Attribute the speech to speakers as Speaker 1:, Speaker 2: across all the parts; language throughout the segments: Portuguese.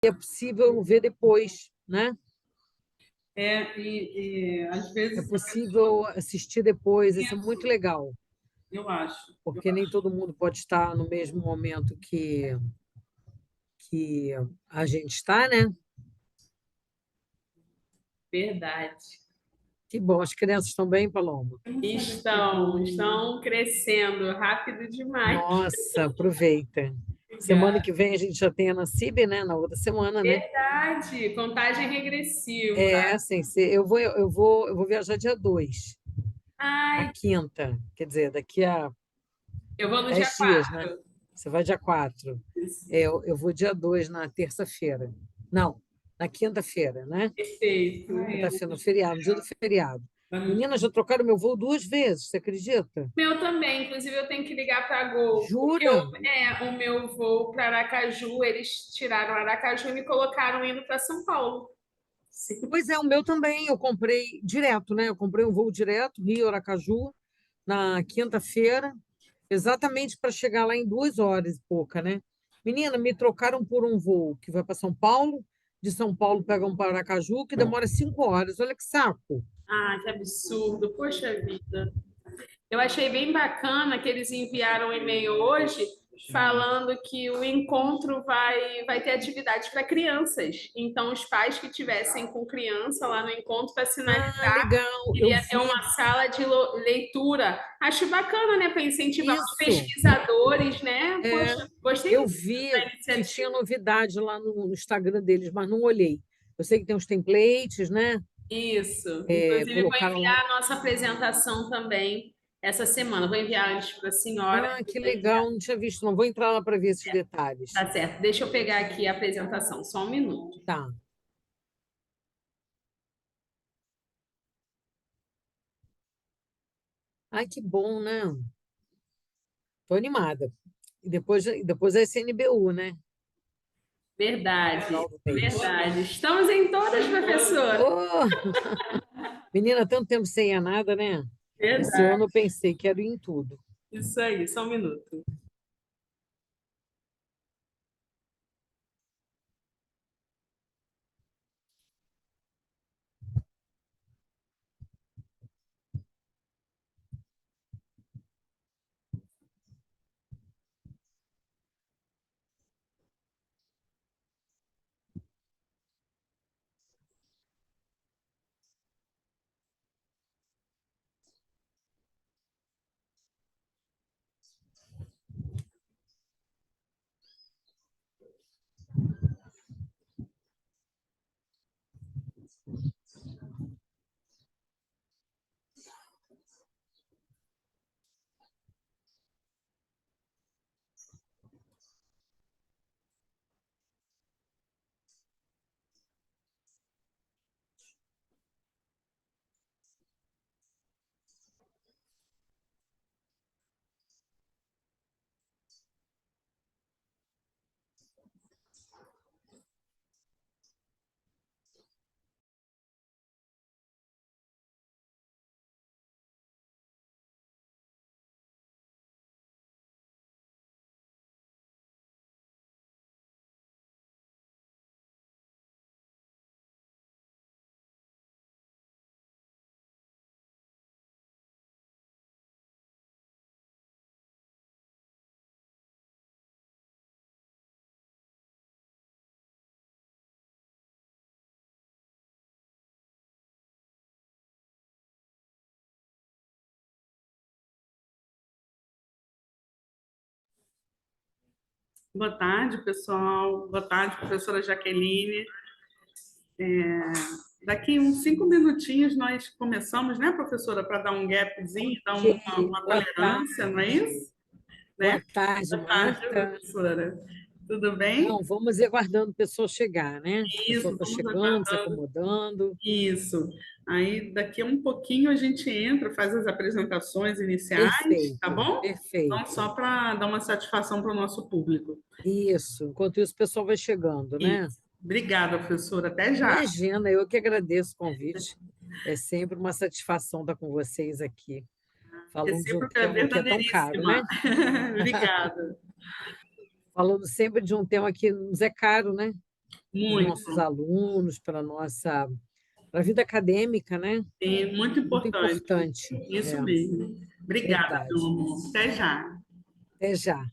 Speaker 1: é possível ver depois, né?
Speaker 2: Às
Speaker 1: É
Speaker 2: vezes a
Speaker 1: possível
Speaker 2: pessoa.
Speaker 1: assistir depois, isso é muito
Speaker 2: Isso,
Speaker 1: legal,
Speaker 2: eu acho.
Speaker 1: porque nem todo mundo pode estar no mesmo momento que a gente está, né?
Speaker 2: Verdade.
Speaker 1: Que bom, as crianças estão bem, Paloma?
Speaker 2: Estão crescendo rápido demais.
Speaker 1: Nossa, aproveita. Semana
Speaker 2: Obrigada.
Speaker 1: que vem a gente já tem a Nacibe, né? Na outra semana, né?
Speaker 2: Verdade, contagem regressiva.
Speaker 1: É, assim, eu vou viajar dia 2, na
Speaker 2: Ai,
Speaker 1: quinta, quer dizer, daqui a
Speaker 2: eu vou no dia
Speaker 1: 10 dias, né?
Speaker 2: 4.
Speaker 1: Você vai dia 4. É, eu vou dia 2 na terça-feira. Não, na quinta-feira, né?
Speaker 2: Perfeito.
Speaker 1: Quinta-feira, no feriado, no dia do feriado. Meninas, já trocaram meu voo 2 vezes, você acredita?
Speaker 2: Meu também, inclusive eu tenho que ligar para a Gol, porque
Speaker 1: Jura?
Speaker 2: o meu voo para Aracaju, eles tiraram Aracaju e me colocaram indo para São Paulo. Sim.
Speaker 1: Pois é, o meu também, eu comprei direto, né? Eu comprei um voo direto, Rio-Aracaju, na quinta-feira, exatamente para chegar lá em 2 horas e pouca, né? Menina, me trocaram por um voo que vai para São Paulo, de São Paulo pegam para Aracaju, que demora 5 horas. Olha que saco.
Speaker 2: Ah, que absurdo, poxa vida. Eu achei bem bacana que eles enviaram um e-mail hoje falando que o encontro vai ter atividade para crianças. Então, os pais que tivessem com criança lá no encontro para
Speaker 1: Ah,
Speaker 2: sinalizar,
Speaker 1: legal, eu
Speaker 2: iria ter
Speaker 1: vi
Speaker 2: uma sala de leitura. Acho bacana, né? Para incentivar os
Speaker 1: isso.
Speaker 2: pesquisadores, né?
Speaker 1: É,
Speaker 2: Poxa, gostei
Speaker 1: eu
Speaker 2: muito
Speaker 1: vi
Speaker 2: da
Speaker 1: que tinha
Speaker 2: iniciativa.
Speaker 1: novidade lá no Instagram deles, mas não olhei. Eu sei que tem os templates, né?
Speaker 2: Isso.
Speaker 1: É,
Speaker 2: Inclusive, vou
Speaker 1: colocaram lá.
Speaker 2: enviar a nossa apresentação também essa semana. Vou enviar antes para a senhora.
Speaker 1: Ah, que legal, não tinha visto, não vou entrar lá para ver esses detalhes.
Speaker 2: Tá certo. Deixa eu pegar aqui a apresentação, só um minuto.
Speaker 1: Tá. Ai, que bom, né? Tô animada. E depois é SNBU, né?
Speaker 2: Verdade,
Speaker 1: Final do mês.
Speaker 2: verdade. Estamos em todas, professora.
Speaker 1: Oh, menina, tanto tempo sem ir a nada, né? Esse ano
Speaker 2: Verdade.
Speaker 1: eu pensei, quero ir em tudo.
Speaker 2: Isso aí, só um minuto. Boa tarde, pessoal. Boa tarde, professora Jaqueline. Daqui uns 5 minutinhos nós começamos, né, professora, para dar um gapzinho, dar
Speaker 1: Ok,
Speaker 2: uma
Speaker 1: boa
Speaker 2: tolerância,
Speaker 1: tarde.
Speaker 2: não é isso? Né?
Speaker 1: Boa tarde,
Speaker 2: Boa tarde,
Speaker 1: Marta.
Speaker 2: professora. Tudo bem?
Speaker 1: Não, vamos ir aguardando o pessoal chegar, né? O pessoal
Speaker 2: Isso,
Speaker 1: está
Speaker 2: vamos
Speaker 1: chegando, se
Speaker 2: aguardando.
Speaker 1: acomodando.
Speaker 2: Isso. Aí daqui a um pouquinho a gente entra, faz as apresentações iniciais, tá
Speaker 1: Perfeito,
Speaker 2: bom? Então,
Speaker 1: perfeito.
Speaker 2: só para dar uma satisfação para o nosso público.
Speaker 1: Isso. Enquanto isso, o pessoal vai chegando, né?
Speaker 2: Isso. Obrigada, professora. Até já.
Speaker 1: Imagina, eu que agradeço o convite. É sempre uma satisfação estar com vocês aqui, falando de um
Speaker 2: Recíproca é
Speaker 1: tema que é tão caro, né?
Speaker 2: verdadeiríssima. Obrigada.
Speaker 1: Falando sempre de um tema que nos é caro, né? os nossos
Speaker 2: Muito,
Speaker 1: alunos, para a vida acadêmica, né?
Speaker 2: sim, muito
Speaker 1: Muito
Speaker 2: importante.
Speaker 1: importante.
Speaker 2: Isso
Speaker 1: É,
Speaker 2: mesmo. Obrigada, meu
Speaker 1: verdade.
Speaker 2: amor. Até já.
Speaker 1: Até já.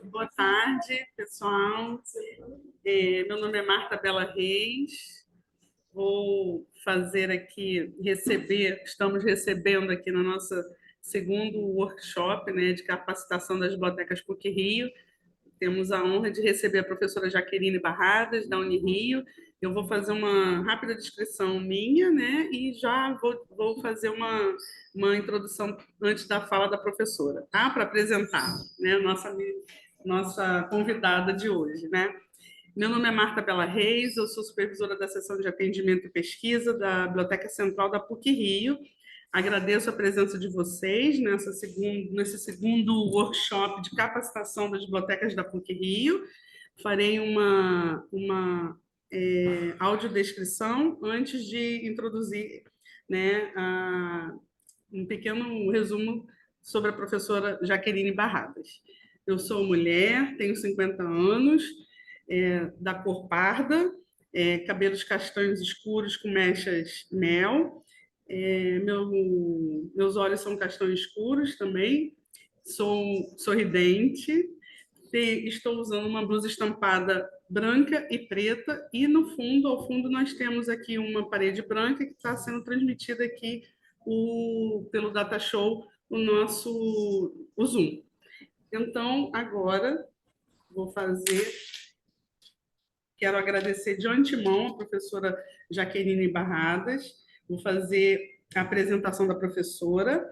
Speaker 2: Boa tarde, pessoal. Meu nome é Marta Bela Reis. Vou fazer aqui, estamos recebendo aqui no nosso segundo workshop, né, de capacitação das bibliotecas PUC-Rio. Temos a honra de receber a professora Jaqueline Barradas, da Unirio. Eu vou fazer uma rápida descrição minha, né? E já vou fazer uma introdução antes da fala da professora, tá? Para apresentar, né? Nossa convidada de hoje, né? Meu nome é Marta Bela Reis, eu sou supervisora da seção de atendimento e pesquisa da Biblioteca Central da PUC-Rio. Agradeço a presença de vocês nesse segundo workshop de capacitação das bibliotecas da PUC-Rio. Farei uma audiodescrição antes de introduzir, né, um pequeno resumo sobre a professora Jaqueline Barradas. Eu sou mulher, tenho 50 anos, da cor parda, cabelos castanhos escuros com mechas mel, meus olhos são castanhos escuros também, sou sorridente, estou usando uma blusa estampada branca e preta, e no fundo, ao fundo, nós temos aqui uma parede branca que está sendo transmitida aqui pelo Data Show, o Zoom. Então, agora, vou fazer
Speaker 3: Quero agradecer de antemão a professora Jaqueline Barradas. Vou fazer a apresentação da professora.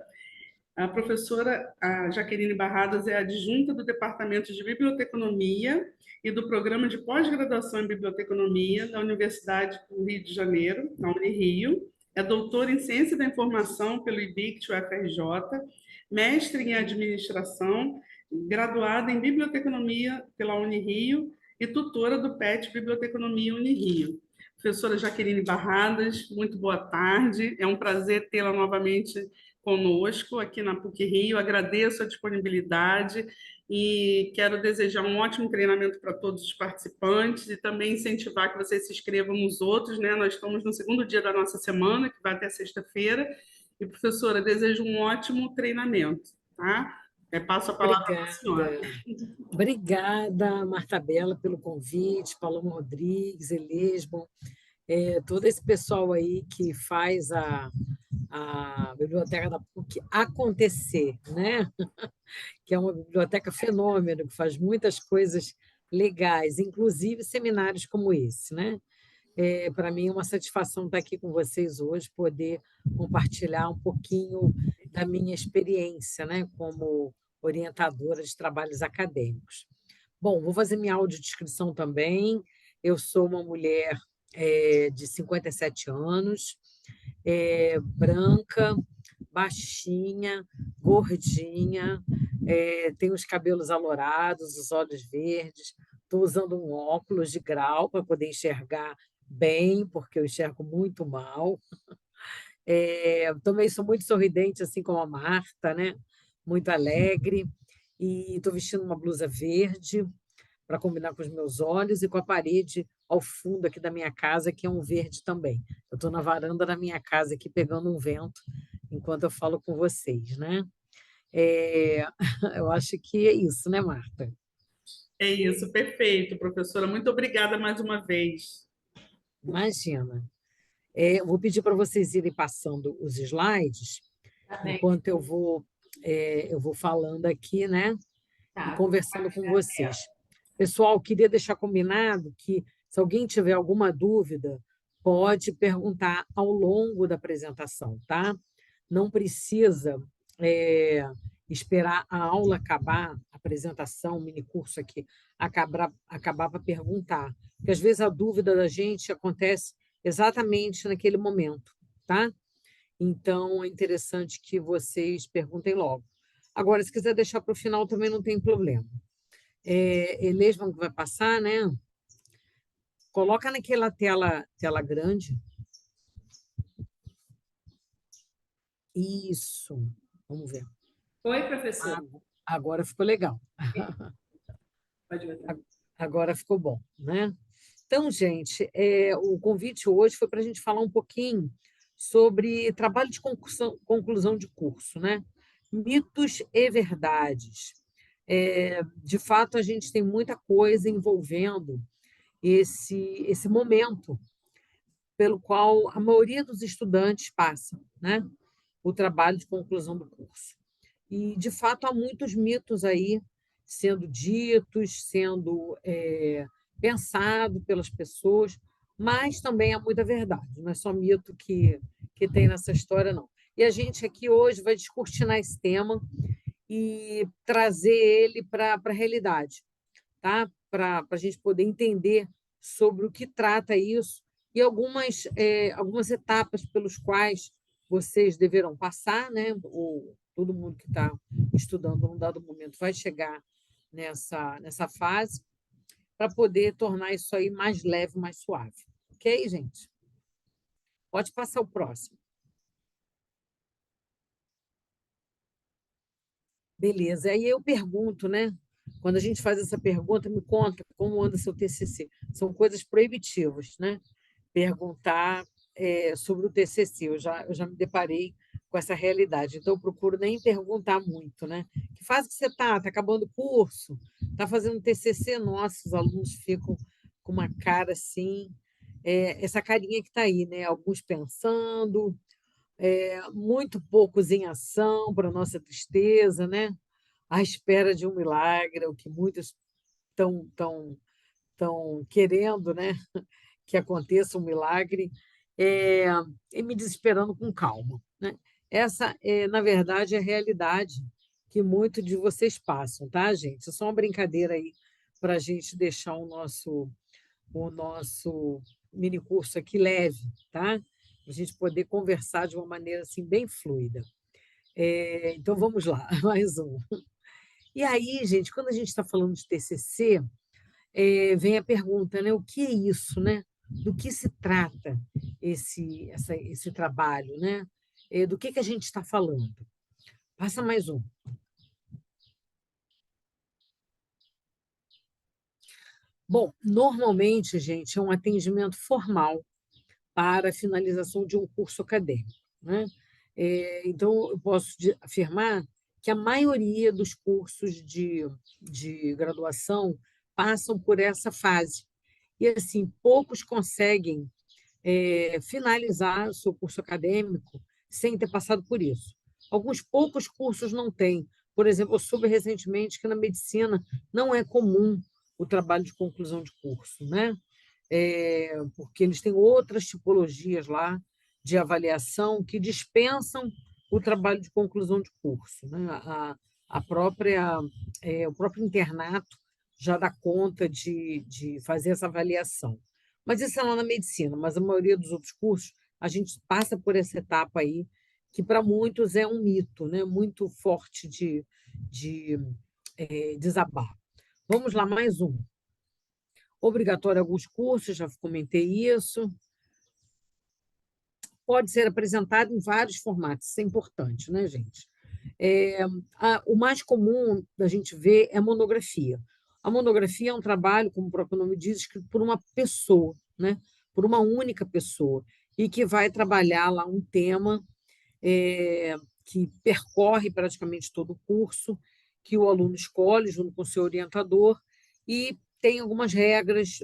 Speaker 3: A professora Jaqueline Barradas é adjunta do Departamento de Biblioteconomia e do Programa de Pós-Graduação em Biblioteconomia da Universidade do Rio de Janeiro, na Unirio. É doutora em Ciência da Informação pelo IBICT-UFRJ, mestre em Administração, graduada em Biblioteconomia pela Unirio e tutora do PET Biblioteconomia Unirio. Professora Jaqueline Barradas, muito boa tarde. É um prazer tê-la novamente conosco aqui na PUC-Rio. Agradeço a disponibilidade e quero desejar um ótimo treinamento para todos os participantes e também incentivar que vocês se inscrevam nos outros, né? Nós estamos no segundo dia da nossa semana, que vai até sexta-feira. E, professora, desejo um ótimo treinamento, tá? Passo a palavra para a senhora.
Speaker 1: Obrigada, Marta Bela, pelo convite, Paloma Rodrigues, Elesbon, todo esse pessoal aí que faz a Biblioteca da PUC acontecer, né? Que é uma biblioteca fenômeno, que faz muitas coisas legais, inclusive seminários como esse, né? Para mim é uma satisfação estar aqui com vocês hoje, poder compartilhar um pouquinho da minha experiência, né, como orientadora de trabalhos acadêmicos. Bom, vou fazer minha audiodescrição também. Eu sou uma mulher de 57 anos, branca, baixinha, gordinha, tenho os cabelos alourados, os olhos verdes, estou usando um óculos de grau para poder enxergar bem, porque eu enxergo muito mal. Também sou muito sorridente, assim como a Marta, né? Muito alegre, e estou vestindo uma blusa verde para combinar com os meus olhos e com a parede ao fundo aqui da minha casa, que é um verde também. Eu estou na varanda da minha casa aqui pegando um vento enquanto eu falo com vocês, né? Eu acho que é isso, né, Marta?
Speaker 3: É isso, perfeito, professora. Muito obrigada mais uma vez.
Speaker 1: Imagina. Eu vou pedir para vocês irem passando os slides, enquanto eu vou falando aqui, né? E conversando com vocês. Pessoal, queria deixar combinado que, se alguém tiver alguma dúvida, pode perguntar ao longo da apresentação, tá? Não precisa esperar a aula acabar, a apresentação, o minicurso aqui, acabar para perguntar. Porque, às vezes, a dúvida da gente acontece exatamente naquele momento, tá? Então, é interessante que vocês perguntem logo. Agora, se quiser deixar para o final, também não tem problema. Elesma que vai passar, né? Coloca naquela tela grande. Isso. Vamos ver.
Speaker 2: Oi, professor.
Speaker 1: Agora ficou legal.
Speaker 2: Pode ver.
Speaker 1: Agora ficou bom, né? Então, gente, o convite hoje foi para a gente falar um pouquinho sobre trabalho de conclusão de curso, né? Mitos e verdades. De fato, a gente tem muita coisa envolvendo esse momento pelo qual a maioria dos estudantes passa, né? O trabalho de conclusão do curso. E, de fato, há muitos mitos aí sendo ditos, sendo pensado pelas pessoas, mas também há muita verdade, não é só mito que tem nessa história, não. E a gente aqui hoje vai descortinar esse tema e trazer ele para a realidade, tá? Para a gente poder entender sobre o que trata isso e algumas etapas pelos quais vocês deverão passar, né? Todo mundo que está estudando num dado momento vai chegar nessa fase, para poder tornar isso aí mais leve, mais suave. Ok, gente? Pode passar o próximo. Beleza. Aí eu pergunto, né? Quando a gente faz essa pergunta, me conta como anda seu TCC. São coisas proibitivas, né? Perguntar sobre o TCC. Eu já me deparei com essa realidade. Então, eu procuro nem perguntar muito, né? Que fase que você está? Está acabando o curso? Está fazendo TCC? Nossa, os alunos ficam com uma cara assim, essa carinha que está aí, né? Alguns pensando, muito poucos em ação, para nossa tristeza, né? À espera de um milagre, o que muitos estão estão querendo, né, que aconteça um milagre, é, e me desesperando com calma, né? Essa é, na verdade, a realidade que muitos de vocês passam, tá, gente? É só uma brincadeira aí para a gente deixar o nosso mini curso aqui leve, tá? Para a gente poder conversar de uma maneira assim bem fluida. Então vamos lá, mais um. E aí, gente, quando a gente está falando de TCC, vem a pergunta, né? O que é isso, né? Do que se trata esse trabalho, né? Do que a gente está falando? Passa mais um. Bom, normalmente, gente, é um atendimento formal para a finalização de um curso acadêmico, né? Então, eu posso afirmar que a maioria dos cursos de graduação passam por essa fase. E, assim, poucos conseguem finalizar o seu curso acadêmico sem ter passado por isso. Alguns poucos cursos não têm. Por exemplo, eu soube recentemente que na medicina não é comum o trabalho de conclusão de curso, né? Porque eles têm outras tipologias lá de avaliação que dispensam o trabalho de conclusão de curso, né? O próprio internato já dá conta de fazer essa avaliação. Mas isso é lá na medicina, mas a maioria dos outros cursos, a gente passa por essa etapa aí, que para muitos é um mito, né? Muito forte de desabar. Vamos lá, mais um. Obrigatório alguns cursos, já comentei isso. Pode ser apresentado em vários formatos, isso é importante, né, gente? O mais comum da gente ver é a monografia. A monografia é um trabalho, como o próprio nome diz, escrito por uma pessoa, né? Por uma única pessoa, e que vai trabalhar lá um tema que percorre praticamente todo o curso, que o aluno escolhe junto com o seu orientador, e tem algumas regras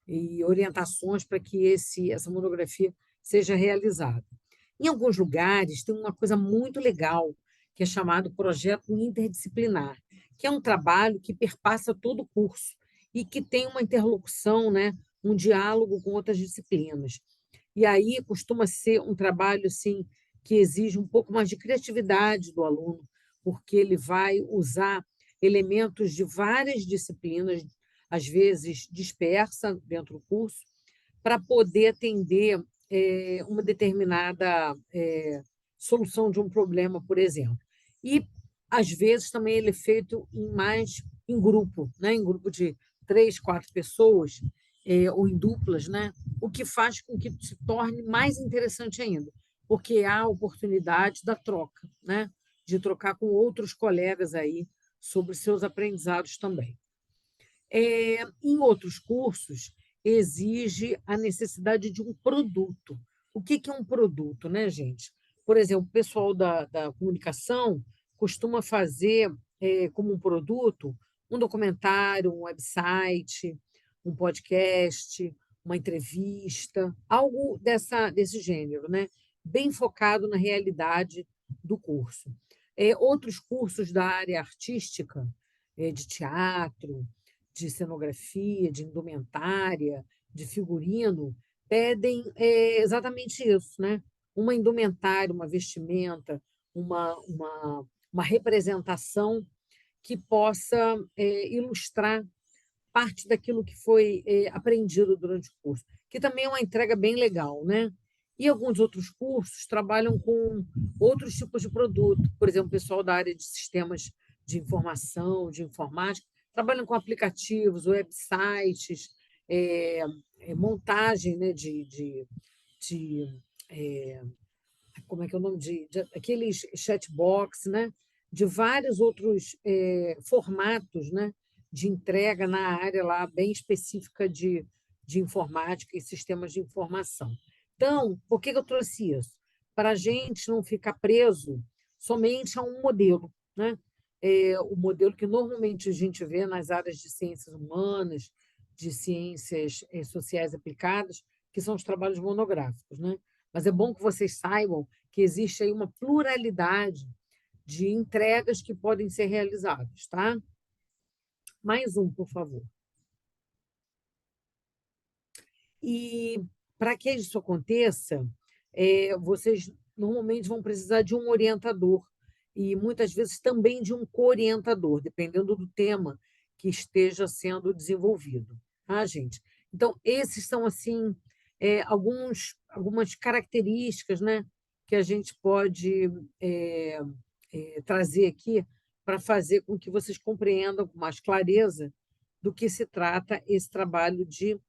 Speaker 1: e orientações para que essa monografia seja realizada. Em alguns lugares, tem uma coisa muito legal, que é chamado projeto interdisciplinar, que é um trabalho que perpassa todo o curso e que tem uma interlocução, né, um diálogo com outras disciplinas. E aí costuma ser um trabalho assim, que exige um pouco mais de criatividade do aluno, porque ele vai usar elementos de várias disciplinas, às vezes dispersa dentro do curso, para poder atender uma determinada solução de um problema, por exemplo. E, às vezes, também ele é feito em grupo, né? Em grupo de 3, 4 pessoas, ou em duplas, né? O que faz com que se torne mais interessante ainda, porque há a oportunidade da troca, né? De trocar com outros colegas aí sobre seus aprendizados também. Em outros cursos, exige a necessidade de um produto. O que é um produto, né, gente? Por exemplo, o pessoal da comunicação costuma fazer como um produto um documentário, um website, um podcast, uma entrevista, algo desse gênero, né? Bem focado na realidade do curso. Outros cursos da área artística, de teatro, de cenografia, de indumentária, de figurino, pedem exatamente isso, né? Uma indumentária, uma vestimenta, uma representação que possa ilustrar parte daquilo que foi aprendido durante o curso, que também é uma entrega bem legal, né? E alguns outros cursos trabalham com outros tipos de produto, por exemplo, o pessoal da área de sistemas de informação, de informática, trabalham com aplicativos, websites, montagem, né, de como é que é o nome aqueles chatbox, né, de vários outros formatos, né, de entrega na área lá bem específica de informática e sistemas de informação. Então, por que eu trouxe isso? Para a gente não ficar preso somente a um modelo, né? O modelo que normalmente a gente vê nas áreas de ciências humanas, de ciências sociais aplicadas, que são os trabalhos monográficos, né? Mas é bom que vocês saibam que existe aí uma pluralidade de entregas que podem ser realizadas, tá? Mais um, por favor. E para que isso aconteça, vocês normalmente vão precisar de um orientador e muitas vezes também de um co-orientador, dependendo do tema que esteja sendo desenvolvido, tá, gente? Então, esses são, assim, algumas características, né, que a gente pode trazer aqui para fazer com que vocês compreendam com mais clareza do que se trata esse trabalho de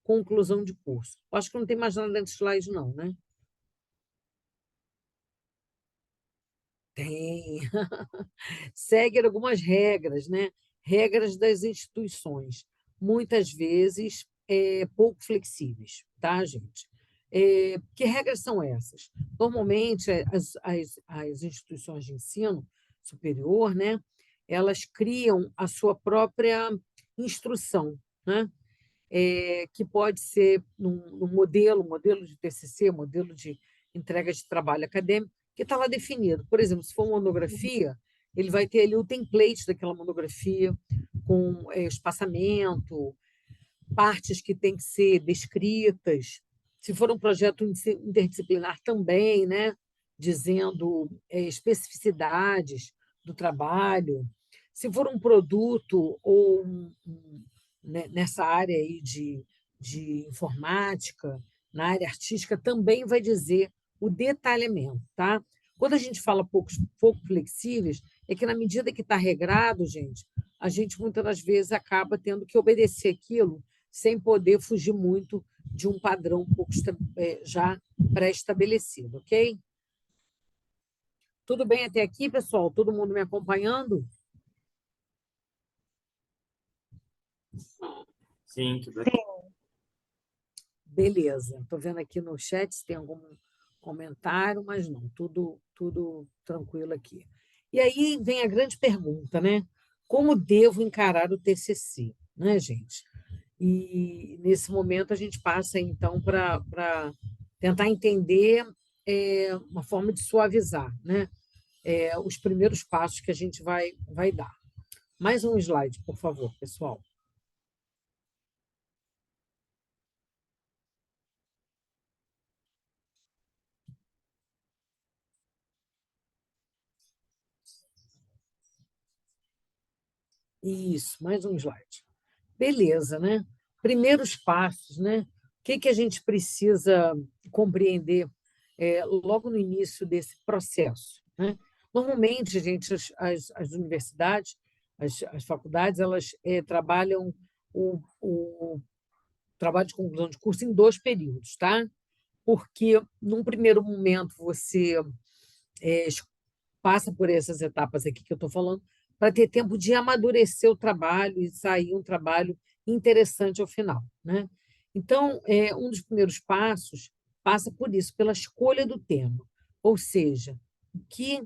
Speaker 1: conclusão de curso. Acho que não tem mais nada dentro do slide, não, né? Tem. Segue algumas regras, né? Regras das instituições, muitas vezes pouco flexíveis, tá, gente? Que regras são essas? Normalmente, as instituições de ensino superior, né, elas criam a sua própria instrução, né? Que pode ser num modelo de TCC, modelo de entrega de trabalho acadêmico, que está lá definido. Por exemplo, se for uma monografia, ele vai ter ali o template daquela monografia, com espaçamento, partes que têm que ser descritas. Se for um projeto interdisciplinar também, né, dizendo especificidades do trabalho. Se for um produto ou né, nessa área aí de informática, na área artística, também vai dizer o detalhamento, tá? Quando a gente fala pouco flexíveis, é que na medida que está regrado, gente, a gente muitas das vezes acaba tendo que obedecer aquilo sem poder fugir muito de um padrão um pouco já pré-estabelecido, ok? Tudo bem até aqui, pessoal? Todo mundo me acompanhando?
Speaker 4: Sim, tudo bem.
Speaker 1: Beleza. Estou vendo aqui no chat se tem algum comentário, mas não, tudo tranquilo aqui. E aí vem a grande pergunta, né? Como devo encarar o TCC, né, gente? E nesse momento a gente passa, então, para tentar entender uma forma de suavizar, né? Os primeiros passos que a gente vai dar. Mais um slide, por favor, pessoal. Isso, mais um slide. Beleza, né? Primeiros passos, né? O que a gente precisa compreender logo no início desse processo, né? Normalmente, gente, as universidades, as faculdades, elas trabalham o trabalho de conclusão de curso em 2 períodos, tá? Porque, num primeiro momento, você eh, passa por essas etapas aqui que eu estou falando, para ter tempo de amadurecer o trabalho e sair um trabalho interessante ao final, né? Então, um dos primeiros passos passa por isso, pela escolha do tema, ou seja, o que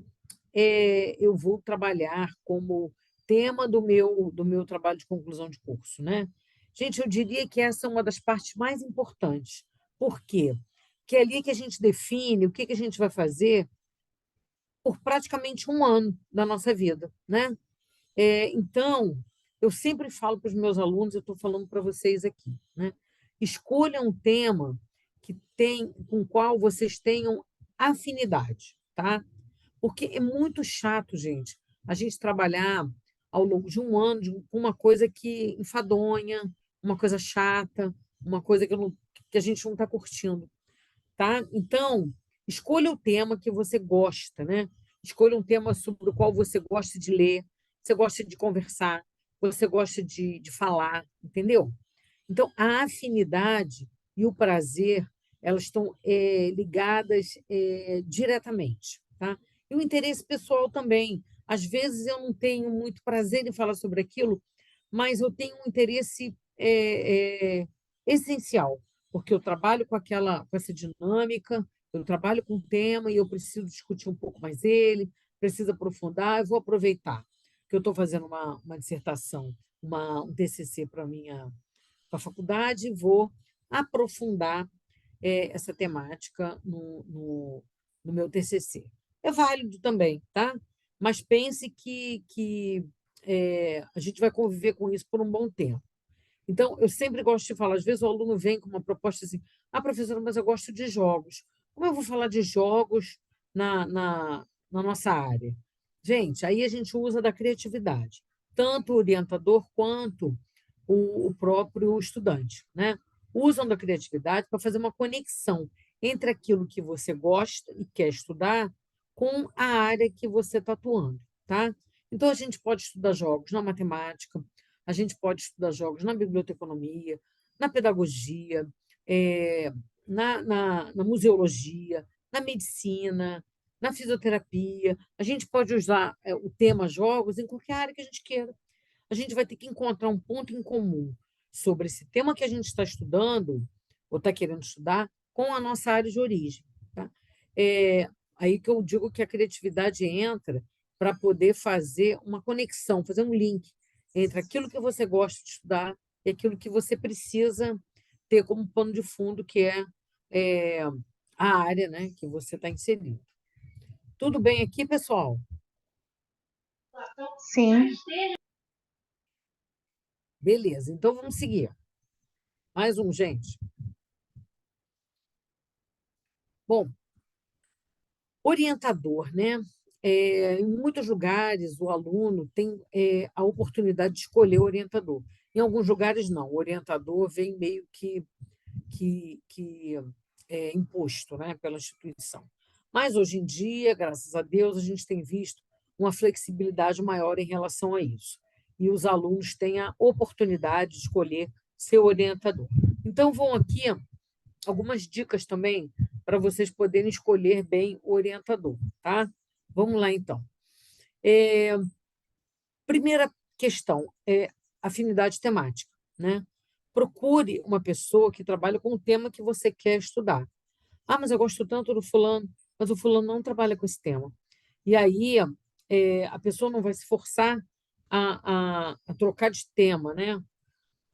Speaker 1: eu vou trabalhar como tema do meu trabalho de conclusão de curso, né? Gente, eu diria que essa é uma das partes mais importantes. Por quê? Porque é ali que a gente define o que a gente vai fazer por praticamente um ano da nossa vida, né? Então, eu sempre falo para os meus alunos, eu estou falando para vocês aqui, né? Escolha um tema com o qual vocês tenham afinidade, tá? Porque é muito chato, gente, a gente trabalhar ao longo de um ano com uma coisa que enfadonha, uma coisa chata, uma coisa que a gente não está curtindo, tá? Então, escolha o tema que você gosta, né? Escolha um tema sobre o qual você gosta de ler, você gosta de conversar, você gosta de falar, entendeu? Então, a afinidade e o prazer, elas estão ligadas diretamente, tá? E o interesse pessoal também. Às vezes eu não tenho muito prazer em falar sobre aquilo, mas eu tenho um interesse essencial, porque eu trabalho com essa dinâmica, eu trabalho com o tema e eu preciso discutir um pouco mais ele, preciso aprofundar, eu vou aproveitar que eu estou fazendo uma dissertação, um TCC para a faculdade, e vou aprofundar essa temática no meu TCC. É válido também, tá? Mas pense que a gente vai conviver com isso por um bom tempo. Então, eu sempre gosto de falar, às vezes o aluno vem com uma proposta assim, professora, mas eu gosto de jogos. Como eu vou falar de jogos na nossa área? Gente, aí a gente usa da criatividade, tanto o orientador quanto o próprio estudante, né? Usam da criatividade para fazer uma conexão entre aquilo que você gosta e quer estudar com a área que você está atuando, tá? Então, a gente pode estudar jogos na matemática, a gente pode estudar jogos na biblioteconomia, na pedagogia, eh, na museologia, na medicina, na fisioterapia. A gente pode usar o tema jogos em qualquer área que a gente queira. A gente vai ter que encontrar um ponto em comum sobre esse tema que a gente está estudando, ou está querendo estudar, com a nossa área de origem. Tá? É aí que eu digo que a criatividade entra para poder fazer uma conexão, fazer um link entre aquilo que você gosta de estudar e aquilo que você precisa ter como pano de fundo, que é a área, né, que você está inserido. Tudo bem aqui, pessoal?
Speaker 4: Sim.
Speaker 1: Beleza, então vamos seguir. Mais um, gente. Bom, orientador, né? Em muitos lugares, o aluno tem a oportunidade de escolher o orientador. Em alguns lugares, não. O orientador vem meio que imposto, né, pela instituição. Mas, hoje em dia, graças a Deus, a gente tem visto uma flexibilidade maior em relação a isso. E os alunos têm a oportunidade de escolher seu orientador. Então, vão aqui algumas dicas também para vocês poderem escolher bem o orientador, tá? Vamos lá, então. Primeira questão é afinidade temática, né? Procure uma pessoa que trabalhe com o tema que você quer estudar. Mas eu gosto tanto do fulano, mas o fulano não trabalha com esse tema. E aí a pessoa não vai se forçar a trocar de tema, né?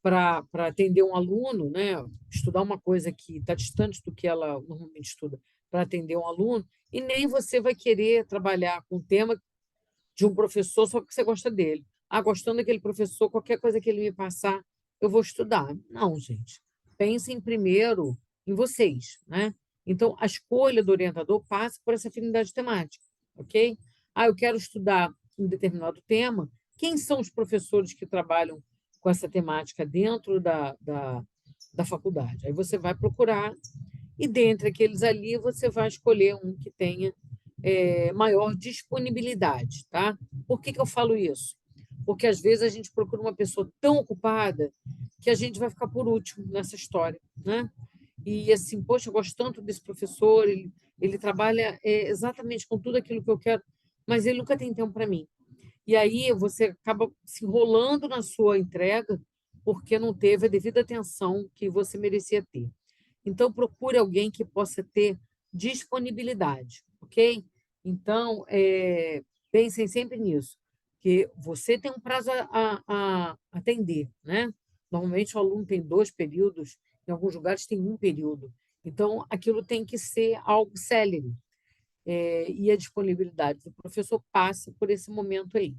Speaker 1: Para atender um aluno, né? Estudar uma coisa que está distante do que ela normalmente estuda, para atender um aluno, e nem você vai querer trabalhar com o tema de um professor só porque você gosta dele. Gostando daquele professor, qualquer coisa que ele me passar, eu vou estudar. Não, gente. Pensem primeiro em vocês, né? Então, a escolha do orientador passa por essa afinidade temática, ok? Eu quero estudar um determinado tema. Quem são os professores que trabalham com essa temática dentro da faculdade? Aí você vai procurar e, dentre aqueles ali, você vai escolher um que tenha maior disponibilidade, tá? Por que eu falo isso? Porque, às vezes, a gente procura uma pessoa tão ocupada que a gente vai ficar por último nessa história, né? E, assim, poxa, eu gosto tanto desse professor, ele trabalha exatamente com tudo aquilo que eu quero, mas ele nunca tem tempo para mim. E aí você acaba se enrolando na sua entrega porque não teve a devida atenção que você merecia ter. Então, procure alguém que possa ter disponibilidade, ok? Então, pensem sempre nisso, que você tem um prazo a atender, né? Normalmente, o aluno tem 2 períodos, em alguns lugares tem 1 período. Então, aquilo tem que ser algo célere, e a disponibilidade do professor passa por esse momento aí.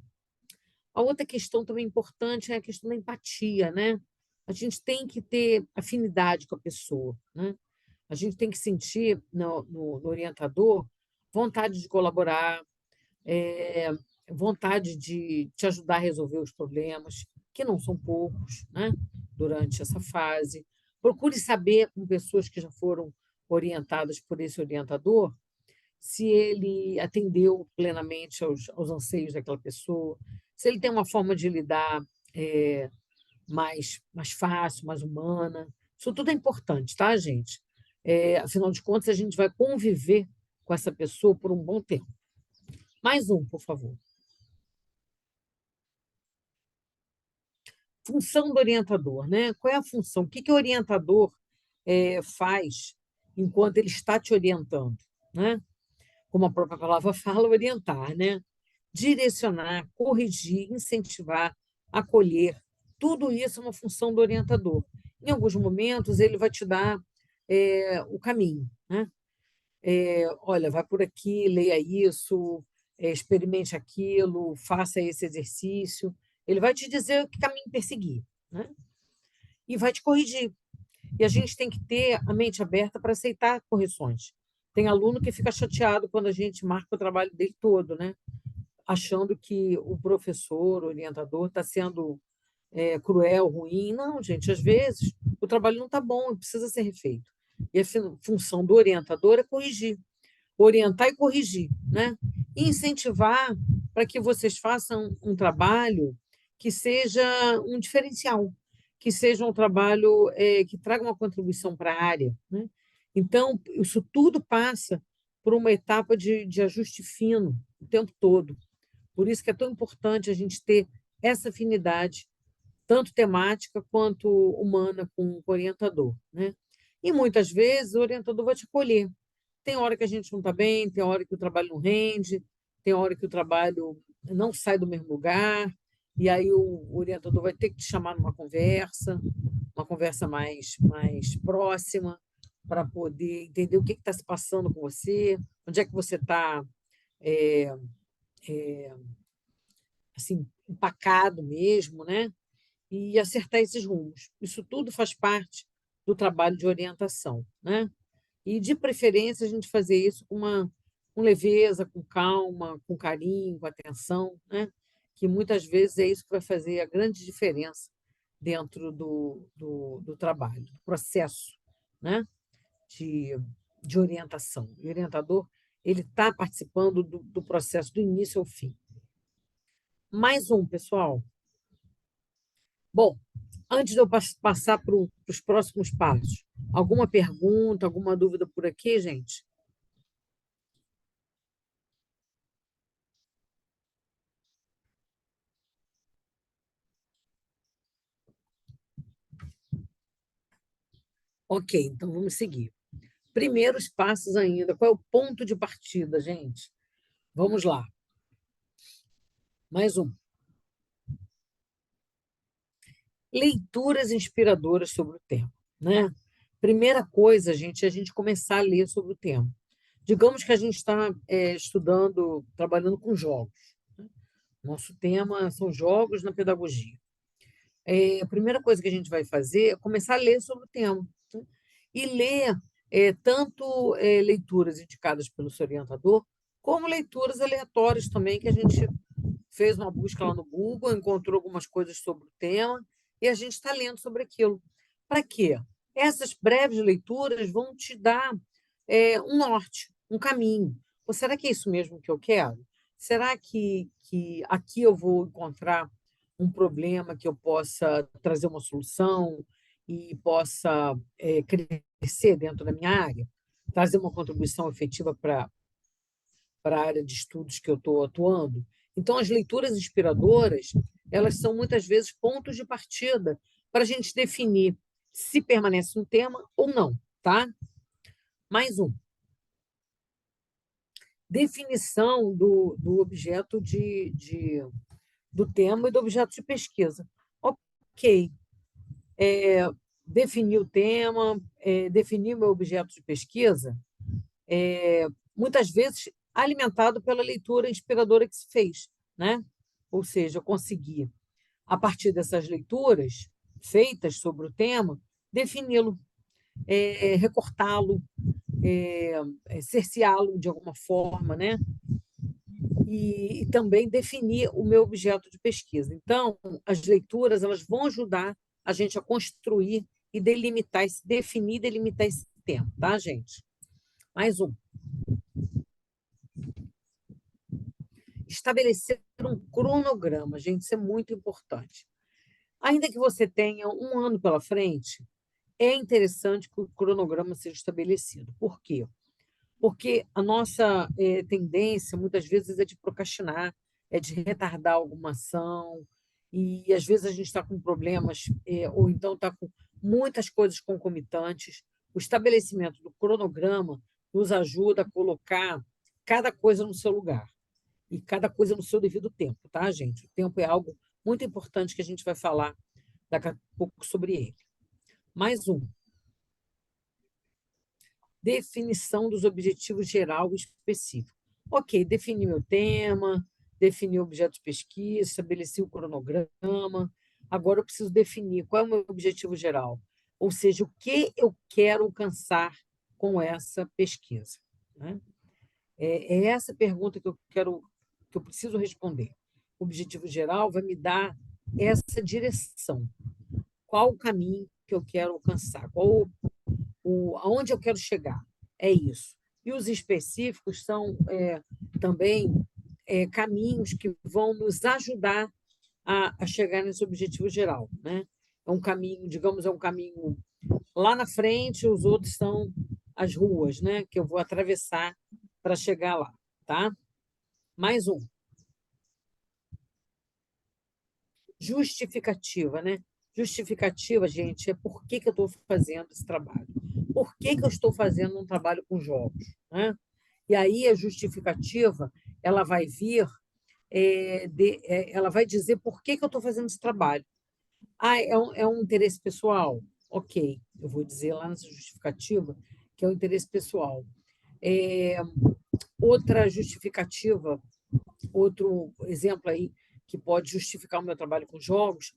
Speaker 1: A outra questão também importante é a questão da empatia, né? A gente tem que ter afinidade com a pessoa, né? A gente tem que sentir no orientador vontade de colaborar, eh, vontade de te ajudar a resolver os problemas, que não são poucos, né? Durante essa fase. Procure saber com pessoas que já foram orientadas por esse orientador se ele atendeu plenamente aos anseios daquela pessoa, se ele tem uma forma de lidar mais fácil, mais humana. Isso tudo é importante, tá, gente? Afinal de contas, a gente vai conviver com essa pessoa por um bom tempo. Mais um, por favor. Função do orientador, né? Qual é a função? O que o orientador faz enquanto ele está te orientando, né? Como a própria palavra fala, orientar, né? Direcionar, corrigir, incentivar, acolher. Tudo isso é uma função do orientador. Em alguns momentos, ele vai te dar o caminho, né? Olha, vai por aqui, leia isso, experimente aquilo, faça esse exercício. Ele vai te dizer que caminho perseguir, né? e vai te corrigir. E a gente tem que ter a mente aberta para aceitar correções. Tem aluno que fica chateado quando a gente marca o trabalho dele todo, né? Achando que o professor, o orientador, está sendo cruel, ruim. Não, gente, às vezes o trabalho não está bom, precisa ser refeito. E a função do orientador é corrigir, orientar e corrigir, né? E incentivar para que vocês façam um trabalho que seja um diferencial, que seja um trabalho que traga uma contribuição para a área, né? Então, isso tudo passa por uma etapa de ajuste fino o tempo todo. Por isso que é tão importante a gente ter essa afinidade, tanto temática quanto humana, com o orientador, né? E muitas vezes o orientador vai te acolher. Tem hora que a gente não está bem, tem hora que o trabalho não rende, tem hora que o trabalho não sai do mesmo lugar, e aí o orientador vai ter que te chamar numa conversa, uma conversa mais próxima, para poder entender o que está se passando com você, onde é que você está assim, empacado mesmo, né? E acertar esses rumos. Isso tudo faz parte do trabalho de orientação, né? E, de preferência, a gente fazer isso com leveza, com calma, com carinho, com atenção, né? Que muitas vezes é isso que vai fazer a grande diferença dentro do trabalho, do processo, né? de, de orientação. O orientador ele está participando do processo do início ao fim. Mais um, pessoal. Bom, antes de eu passar para os próximos passos, alguma pergunta, alguma dúvida por aqui, gente? Ok, então vamos seguir. Primeiros passos ainda. Qual é o ponto de partida, gente? Vamos lá. Mais um. Leituras inspiradoras sobre o tema, né? Primeira coisa, gente, é a gente começar a ler sobre o tema. Digamos que a gente está estudando, trabalhando com jogos. Né? Nosso tema são jogos na pedagogia. A primeira coisa que a gente vai fazer é começar a ler sobre o tema. Né? E ler tanto leituras indicadas pelo seu orientador, como leituras aleatórias também, que a gente fez uma busca lá no Google, encontrou algumas coisas sobre o tema, e a gente está lendo sobre aquilo. Para quê? Essas breves leituras vão te dar um norte, um caminho. Ou será que é isso mesmo que eu quero? Será que aqui eu vou encontrar um problema que eu possa trazer uma solução e possa crescer dentro da minha área? Trazer uma contribuição efetiva para a área de estudos que eu estou atuando? Então, as leituras inspiradoras, elas são muitas vezes pontos de partida para a gente definir se permanece um tema ou não, tá? Mais um. Definição do objeto do tema e do objeto de pesquisa. Ok, definir o tema, definir o meu objeto de pesquisa, muitas vezes alimentado pela leitura inspiradora que se fez, né? Ou seja, eu consegui, a partir dessas leituras feitas sobre o tema, defini-lo, recortá-lo, cerceá-lo de alguma forma, né? E também definir o meu objeto de pesquisa. Então, as leituras elas vão ajudar a gente a construir e delimitar, definir e delimitar esse tema, tá, gente? Mais um. Estabelecer um cronograma, gente, isso é muito importante. Ainda que você tenha um ano pela frente, é interessante que o cronograma seja estabelecido. Por quê? Porque a nossa tendência, muitas vezes, é de procrastinar, é de retardar alguma ação, e às vezes a gente está com problemas, ou então está com muitas coisas concomitantes. O estabelecimento do cronograma nos ajuda a colocar cada coisa no seu lugar e cada coisa no seu devido tempo, tá, gente? O tempo é algo muito importante que a gente vai falar daqui a pouco sobre ele. Mais um. Definição dos objetivos geral e específico. Ok, defini meu tema, defini o objeto de pesquisa, estabeleci o cronograma, Agora eu preciso definir qual é o meu objetivo geral, ou seja, o que eu quero alcançar com essa pesquisa, né? É essa pergunta que eu preciso responder. O objetivo geral vai me dar essa direção. Qual o caminho que eu quero alcançar? Aonde eu quero chegar? É isso. E os específicos são também caminhos que vão nos ajudar a chegar nesse objetivo geral, né? É um caminho, digamos, é um caminho lá na frente, os outros são as ruas, né? Que eu vou atravessar para chegar lá, tá? Mais um. Justificativa, né? Justificativa, gente, é por que eu estou fazendo esse trabalho. Por que eu estou fazendo um trabalho com jogos, né? E aí a justificativa, ela vai vir, ela vai dizer por que eu estou fazendo esse trabalho. Ah, é um interesse pessoal? Ok, eu vou dizer lá nessa justificativa que é um interesse pessoal. É, outra justificativa, outro exemplo aí que pode justificar o meu trabalho com jogos,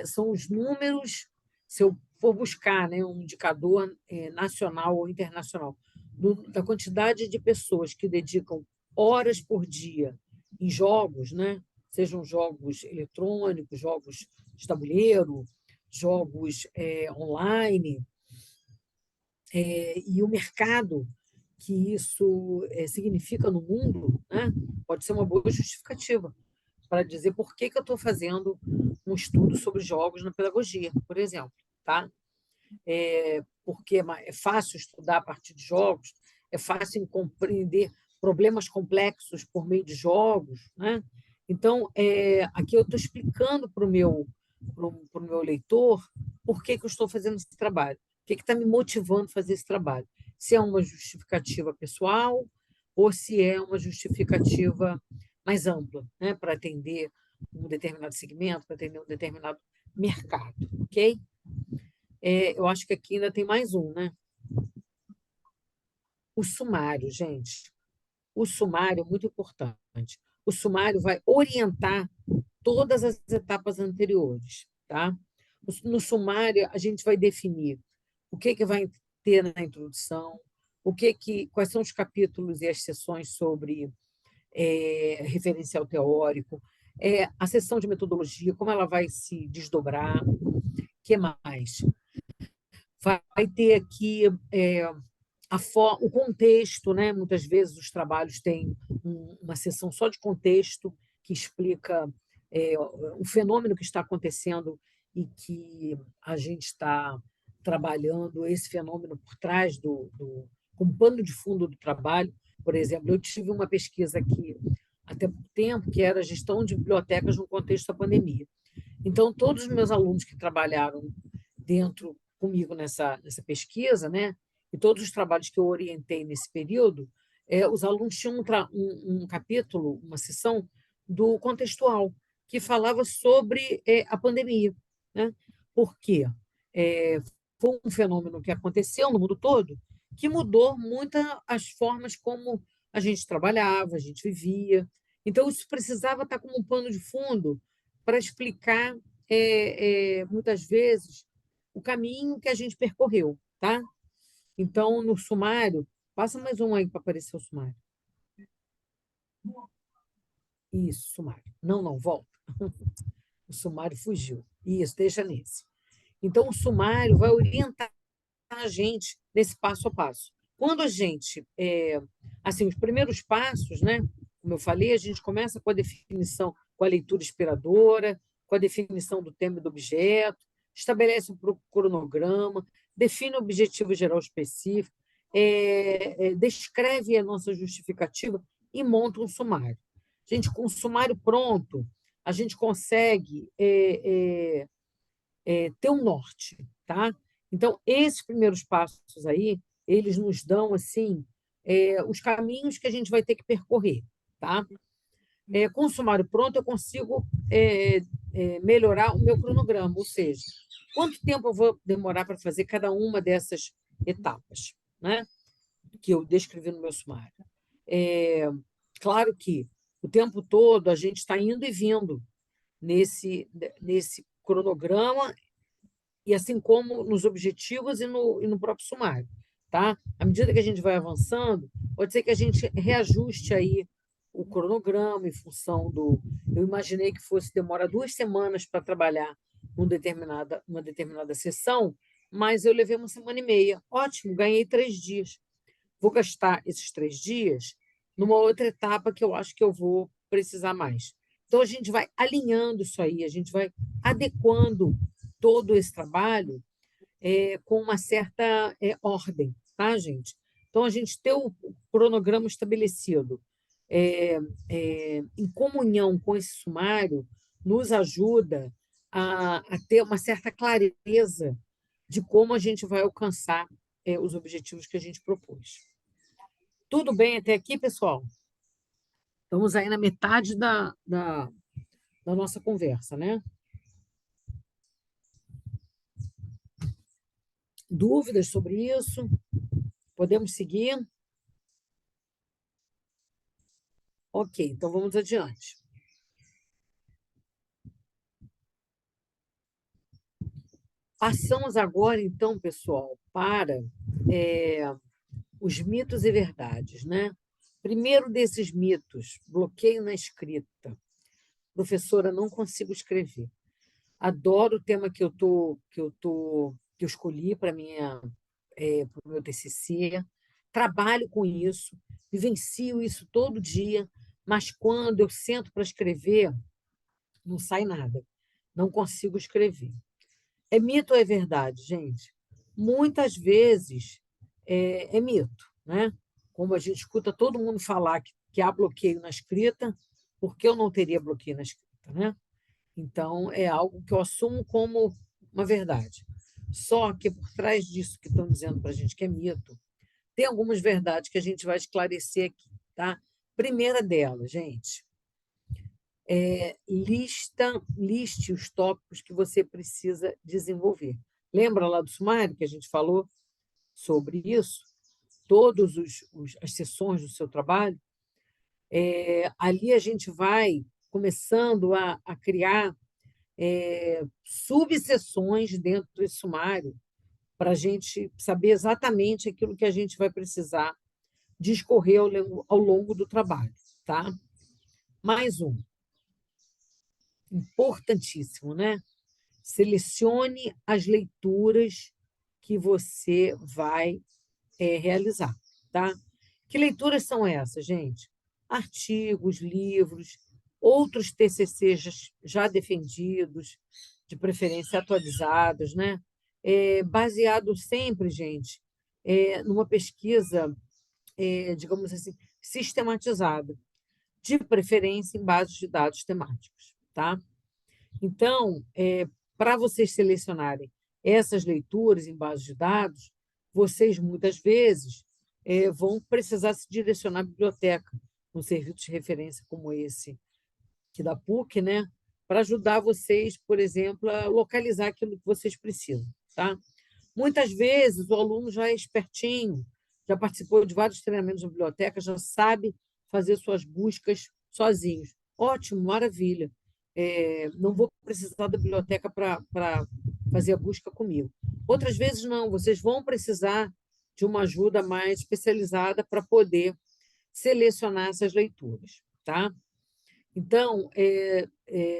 Speaker 1: são os números, se eu for buscar, né, um indicador nacional ou internacional, da quantidade de pessoas que dedicam horas por dia em jogos, né, sejam jogos eletrônicos, jogos de tabuleiro, jogos online, e o mercado que isso significa no mundo, né, pode ser uma boa justificativa para dizer por que eu estou fazendo um estudo sobre jogos na pedagogia, por exemplo, tá? Porque é fácil estudar a partir de jogos, é fácil compreender problemas complexos por meio de jogos, né? Então, aqui eu estou explicando para o meu leitor por que eu estou fazendo esse trabalho, o que está me motivando a fazer esse trabalho. Se é uma justificativa pessoal ou se é uma justificativa mais ampla, né, para atender um determinado segmento, para atender um determinado mercado, ok? Eu acho que aqui ainda tem mais um, né? O sumário, gente. O sumário é muito importante. O sumário vai orientar todas as etapas anteriores, tá? No sumário, a gente vai definir o que vai ter na introdução, quais são os capítulos e as sessões sobre referencial teórico, a sessão de metodologia, como ela vai se desdobrar, o que mais? Vai ter aqui o contexto, né? Muitas vezes os trabalhos têm uma sessão só de contexto que explica o fenômeno que está acontecendo e que a gente está trabalhando esse fenômeno por trás como pano de fundo do trabalho. Por exemplo, eu tive uma pesquisa aqui até pouco tempo que era gestão de bibliotecas no contexto da pandemia. Então, todos os meus alunos que trabalharam dentro comigo nessa pesquisa, né, e todos os trabalhos que eu orientei nesse período, os alunos tinham um capítulo, uma sessão do contextual, que falava sobre a pandemia, né? Por quê? Foi um fenômeno que aconteceu no mundo todo que mudou muito as formas como a gente trabalhava, a gente vivia. Então, isso precisava estar como um pano de fundo para explicar, muitas vezes, o caminho que a gente percorreu, tá? Então, no sumário, passa mais um aí para aparecer o sumário. Isso, sumário. Não, volta. O sumário fugiu. Isso, deixa nesse. Então, o sumário vai orientar a gente nesse passo a passo. Quando a gente, assim, os primeiros passos, né? Como eu falei, a gente começa com a definição, com a leitura inspiradora, com a definição do tema e do objeto, estabelece um cronograma, define o objetivo geral específico, descreve a nossa justificativa e monta um sumário. Gente, com o sumário pronto, a gente consegue ter um norte, tá? Então, esses primeiros passos aí, eles nos dão, assim, os caminhos que a gente vai ter que percorrer, tá? Com o sumário pronto, eu consigo melhorar o meu cronograma, ou seja, quanto tempo eu vou demorar para fazer cada uma dessas etapas, né? Que eu descrevi no meu sumário. Claro que o tempo todo a gente está indo e vindo nesse cronograma, e assim como nos objetivos e no próprio sumário, tá? À medida que a gente vai avançando, pode ser que a gente reajuste aí o cronograma em função do... Eu imaginei que fosse demora 2 semanas para trabalhar uma determinada sessão, mas eu levei 1 semana e meia. Ótimo, ganhei 3 dias. Vou gastar esses 3 dias numa outra etapa que eu acho que eu vou precisar mais. Então, a gente vai alinhando isso aí, a gente vai adequando todo esse trabalho com uma certa ordem, tá, gente? Então, a gente ter o cronograma estabelecido em comunhão com esse sumário nos ajuda a ter uma certa clareza de como a gente vai alcançar os objetivos que a gente propôs. Tudo bem até aqui, pessoal? Estamos aí na metade da nossa conversa, né? Dúvidas sobre isso? Podemos seguir? Ok, então vamos adiante. Passamos agora, então, pessoal, para os mitos e verdades, né? Primeiro desses mitos, bloqueio na escrita. Professora, não consigo escrever. Adoro o tema que eu escolhi para o meu TCC. Trabalho com isso, vivencio isso todo dia, mas quando eu sento para escrever, não sai nada. Não consigo escrever. É mito ou é verdade, gente? Muitas vezes é mito, né? Como a gente escuta todo mundo falar que há bloqueio na escrita, por que eu não teria bloqueio na escrita, né? Então, é algo que eu assumo como uma verdade. Só que por trás disso que estão dizendo para a gente que é mito, tem algumas verdades que a gente vai esclarecer aqui, tá? Primeira delas, gente, liste os tópicos que você precisa desenvolver. Lembra lá do sumário que a gente falou sobre isso? Todas as sessões do seu trabalho? Ali a gente vai começando a criar subseções dentro desse sumário para a gente saber exatamente aquilo que a gente vai precisar discorrer ao longo do trabalho, tá? Mais um, importantíssimo, né? Selecione as leituras que você vai realizar, tá? Que leituras são essas, gente? Artigos, livros, outros TCCs já defendidos, de preferência atualizados, né? Baseado sempre, gente, numa pesquisa, digamos assim, sistematizada, de preferência em bases de dados temáticos, tá? Então, para vocês selecionarem essas leituras em bases de dados, vocês, muitas vezes, vão precisar se direcionar à biblioteca, um serviço de referência como esse, que da PUC, né? Para ajudar vocês, por exemplo, a localizar aquilo que vocês precisam, tá? Muitas vezes, o aluno já é espertinho, já participou de vários treinamentos na biblioteca, já sabe fazer suas buscas sozinhos. Ótimo, maravilha. Não vou precisar da biblioteca para fazer a busca comigo. Outras vezes, não, vocês vão precisar de uma ajuda mais especializada para poder selecionar essas leituras, tá? Então,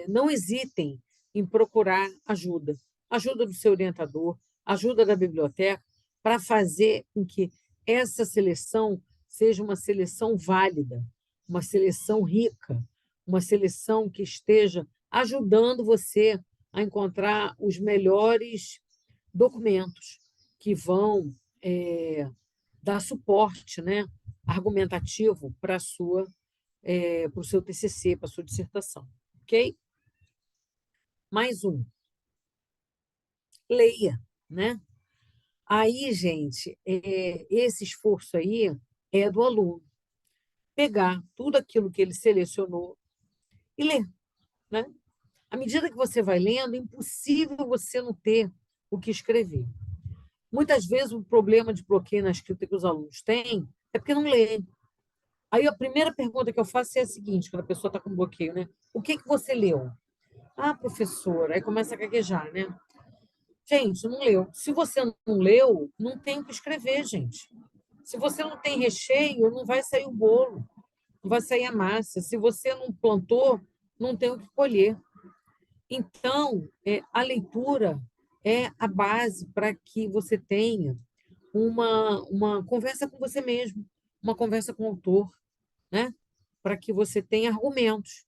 Speaker 1: não hesitem em procurar ajuda. Ajuda do seu orientador, ajuda da biblioteca, para fazer com que essa seleção seja uma seleção válida, uma seleção rica, uma seleção que esteja ajudando você a encontrar os melhores documentos que vão dar suporte, né, argumentativo para o seu TCC, para a sua dissertação, ok? Mais um. Leia, né? Aí, gente, esse esforço aí é do aluno. Pegar tudo aquilo que ele selecionou e ler, né? À medida que você vai lendo, é impossível você não ter o que escrever. Muitas vezes, o problema de bloqueio na escrita que os alunos têm é porque não leem. Aí, a primeira pergunta que eu faço é a seguinte, quando a pessoa está com bloqueio, né? O que você leu? Ah, professora, aí começa a gaguejar, né? Gente, não leu. Se você não leu, não tem o que escrever, gente. Se você não tem recheio, não vai sair o bolo, não vai sair a massa. Se você não plantou, não tem o que colher. Então, a leitura é a base para que você tenha uma conversa com você mesmo, uma conversa com o autor, né? Para que você tenha argumentos.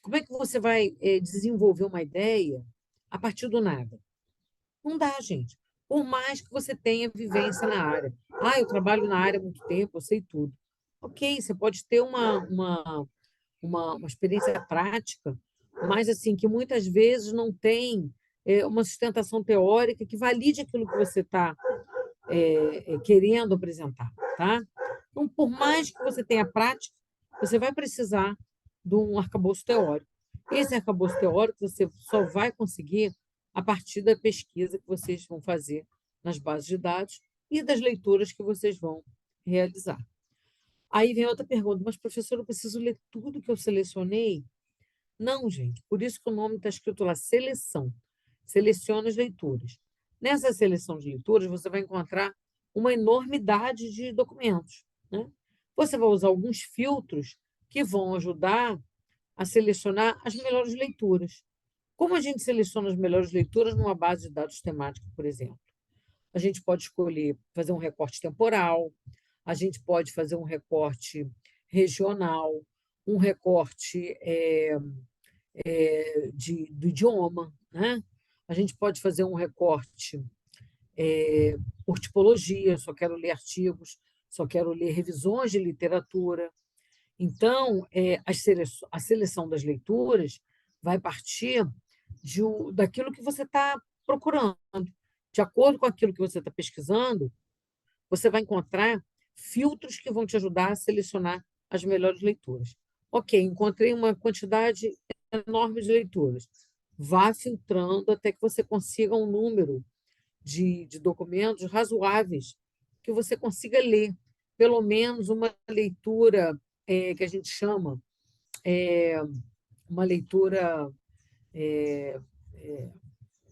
Speaker 1: Como é que você vai desenvolver uma ideia a partir do nada? Não dá, gente. Por mais que você tenha vivência na área. Ah, eu trabalho na área há muito tempo, eu sei tudo. Ok, você pode ter uma experiência prática, mas assim, que muitas vezes não tem uma sustentação teórica que valide aquilo que você está querendo apresentar, tá? Então, por mais que você tenha prática, você vai precisar de um arcabouço teórico. Esse arcabouço teórico você só vai conseguir a partir da pesquisa que vocês vão fazer nas bases de dados e das leituras que vocês vão realizar. Aí vem outra pergunta, mas professor, eu preciso ler tudo que eu selecionei? Não, gente, por isso que o nome está escrito lá, seleção. Seleciona as leituras. Nessa seleção de leituras, você vai encontrar uma enormidade de documentos, né? Você vai usar alguns filtros que vão ajudar a selecionar as melhores leituras. Como a gente seleciona as melhores leituras numa base de dados temática, por exemplo? A gente pode escolher fazer um recorte temporal, a gente pode fazer um recorte regional, um recorte do idioma, né? A gente pode fazer um recorte por tipologia, só quero ler artigos, só quero ler revisões de literatura. Então, a seleção das leituras vai partir daquilo que você está procurando. De acordo com aquilo que você está pesquisando, você vai encontrar filtros que vão te ajudar a selecionar as melhores leituras. Ok, encontrei uma quantidade enorme de leituras. Vá filtrando até que você consiga um número de documentos razoáveis que você consiga ler. Pelo menos uma leitura que a gente chama uma leitura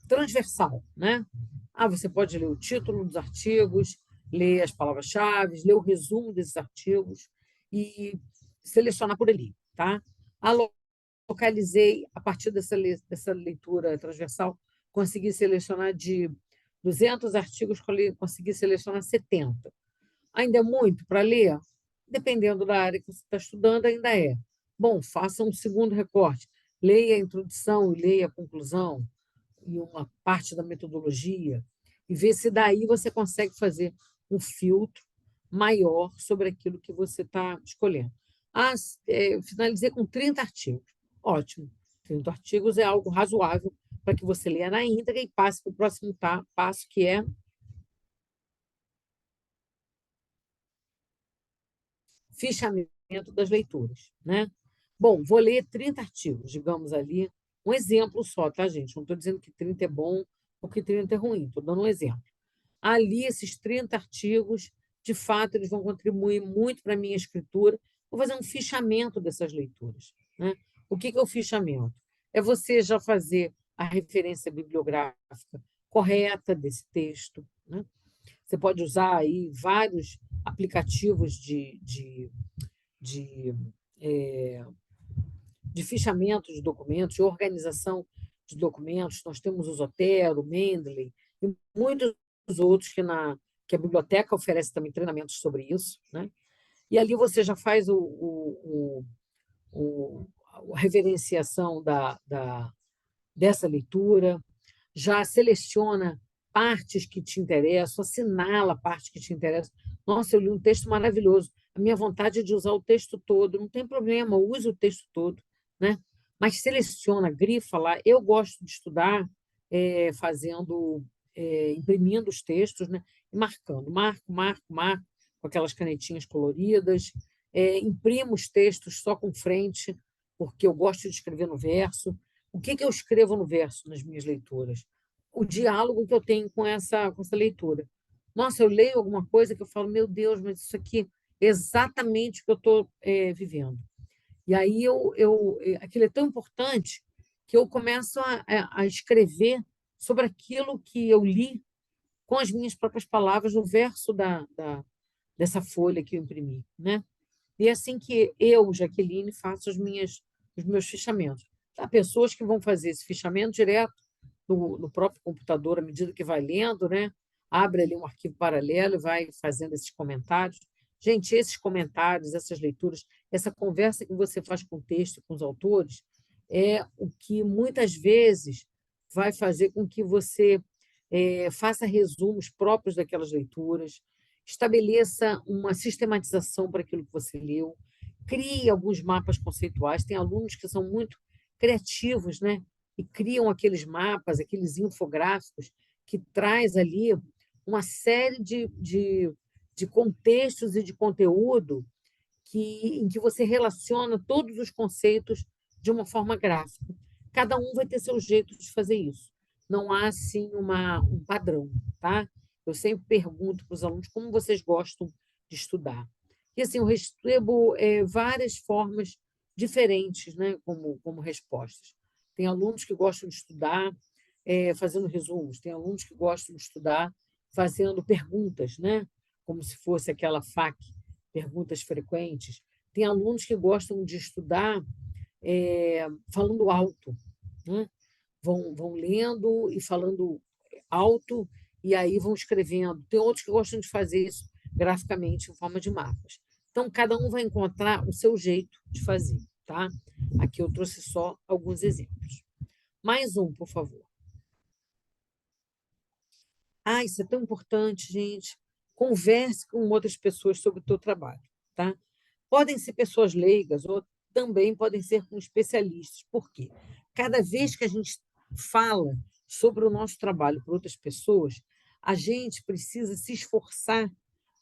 Speaker 1: transversal, né? Ah, você pode ler o título dos artigos, ler as palavras-chave, ler o resumo desses artigos e selecionar por ali, tá? Localizei, a partir dessa leitura transversal, consegui selecionar de 200 artigos, consegui selecionar 70. Ainda é muito para ler? Dependendo da área que você está estudando, ainda é. Bom, faça um segundo recorte. Leia a introdução e leia a conclusão e uma parte da metodologia e ver se daí você consegue fazer um filtro maior sobre aquilo que você está escolhendo. Ah, finalizei com 30 artigos. Ótimo. 30 artigos é algo razoável para que você leia na íntegra e passe para o próximo passo, que é fichamento das leituras, né? Bom, vou ler 30 artigos, digamos ali, um exemplo só, tá, gente? Não estou dizendo que 30 é bom ou que 30 é ruim, estou dando um exemplo. Ali, esses 30 artigos, de fato, eles vão contribuir muito para a minha escritura. Vou fazer um fichamento dessas leituras, né? O que é o fichamento? É você já fazer a referência bibliográfica correta desse texto, né? Você pode usar aí vários aplicativos de, eh, de fichamento de documentos, de organização de documentos. Nós temos o Zotero, Mendeley e muitos outros que a biblioteca oferece também treinamentos sobre isso, né? E ali você já faz a reverenciação dessa leitura, já seleciona partes que te interessam, assinala partes que te interessam. Nossa, eu li um texto maravilhoso. A minha vontade é de usar o texto todo, não tem problema, use o texto todo, né? Mas seleciona, grifa lá. Eu gosto de estudar imprimindo os textos, né? E marcando, marco, com aquelas canetinhas coloridas, imprimo os textos só com frente, porque eu gosto de escrever no verso. O que eu escrevo no verso nas minhas leituras? O diálogo que eu tenho com essa leitura. Nossa, eu leio alguma coisa que eu falo, meu Deus, mas isso aqui é exatamente o que eu estou vivendo. E aí aquilo é tão importante que eu começo a escrever sobre aquilo que eu li com as minhas próprias palavras no verso dessa folha que eu imprimi, né? E é assim que eu, Jaqueline, faço os meus fichamentos. Há pessoas que vão fazer esse fichamento direto no próprio computador, à medida que vai lendo, né? Abre ali um arquivo paralelo e vai fazendo esses comentários. Gente, esses comentários, essas leituras, essa conversa que você faz com o texto, com os autores, é o que muitas vezes vai fazer com que você faça resumos próprios daquelas leituras, estabeleça uma sistematização para aquilo que você leu, crie alguns mapas conceituais. Tem alunos que são muito criativos, né? E criam aqueles mapas, aqueles infográficos que traz ali uma série de contextos e de conteúdo em que você relaciona todos os conceitos de uma forma gráfica. Cada um vai ter seu jeito de fazer isso. Não há, assim, um padrão, tá? Eu sempre pergunto para os alunos como vocês gostam de estudar. E, assim, eu recebo várias formas diferentes, né, como respostas. Tem alunos que gostam de estudar fazendo resumos, tem alunos que gostam de estudar fazendo perguntas, né, como se fosse aquela FAQ, perguntas frequentes. Tem alunos que gostam de estudar falando alto, né? Vão lendo e falando alto, e aí vão escrevendo. Tem outros que gostam de fazer isso graficamente, em forma de mapas. Então, cada um vai encontrar o seu jeito de fazer, tá? Aqui eu trouxe só alguns exemplos. Mais um, por favor. Ah, isso é tão importante, gente. Converse com outras pessoas sobre o teu trabalho, tá? Podem ser pessoas leigas ou também podem ser com especialistas. Por quê? Cada vez que a gente fala sobre o nosso trabalho para outras pessoas, a gente precisa se esforçar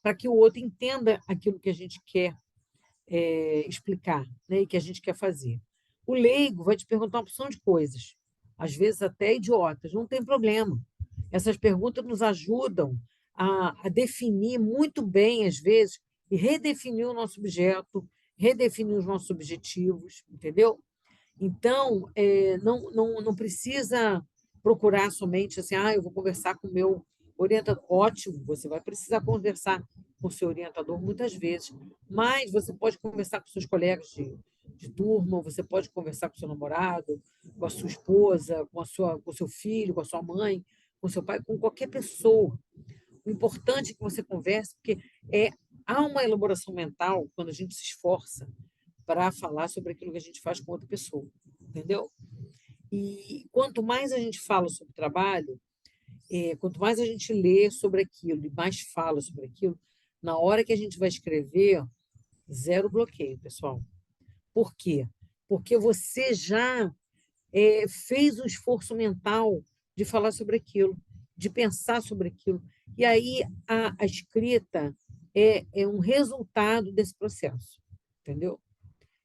Speaker 1: para que o outro entenda aquilo que a gente quer explicar, né, e que a gente quer fazer. O leigo vai te perguntar uma opção de coisas, às vezes até idiotas, não tem problema. Essas perguntas nos ajudam a definir muito bem, às vezes, e redefinir o nosso objeto, redefinir os nossos objetivos, entendeu? Então, não precisa procurar somente assim, eu vou conversar com o meu orientador. Ótimo, você vai precisar conversar com o seu orientador muitas vezes, mas você pode conversar com seus colegas de turma, você pode conversar com seu namorado, com a sua esposa, com o seu filho, com a sua mãe, com o seu pai, com qualquer pessoa. O importante é que você converse, porque há uma elaboração mental quando a gente se esforça para falar sobre aquilo que a gente faz com outra pessoa, entendeu? E quanto mais a gente fala sobre trabalho, quanto mais a gente lê sobre aquilo e mais fala sobre aquilo, na hora que a gente vai escrever, zero bloqueio, pessoal. Por quê? Porque você já fez um esforço mental de falar sobre aquilo, de pensar sobre aquilo. E aí a escrita é um resultado desse processo, entendeu?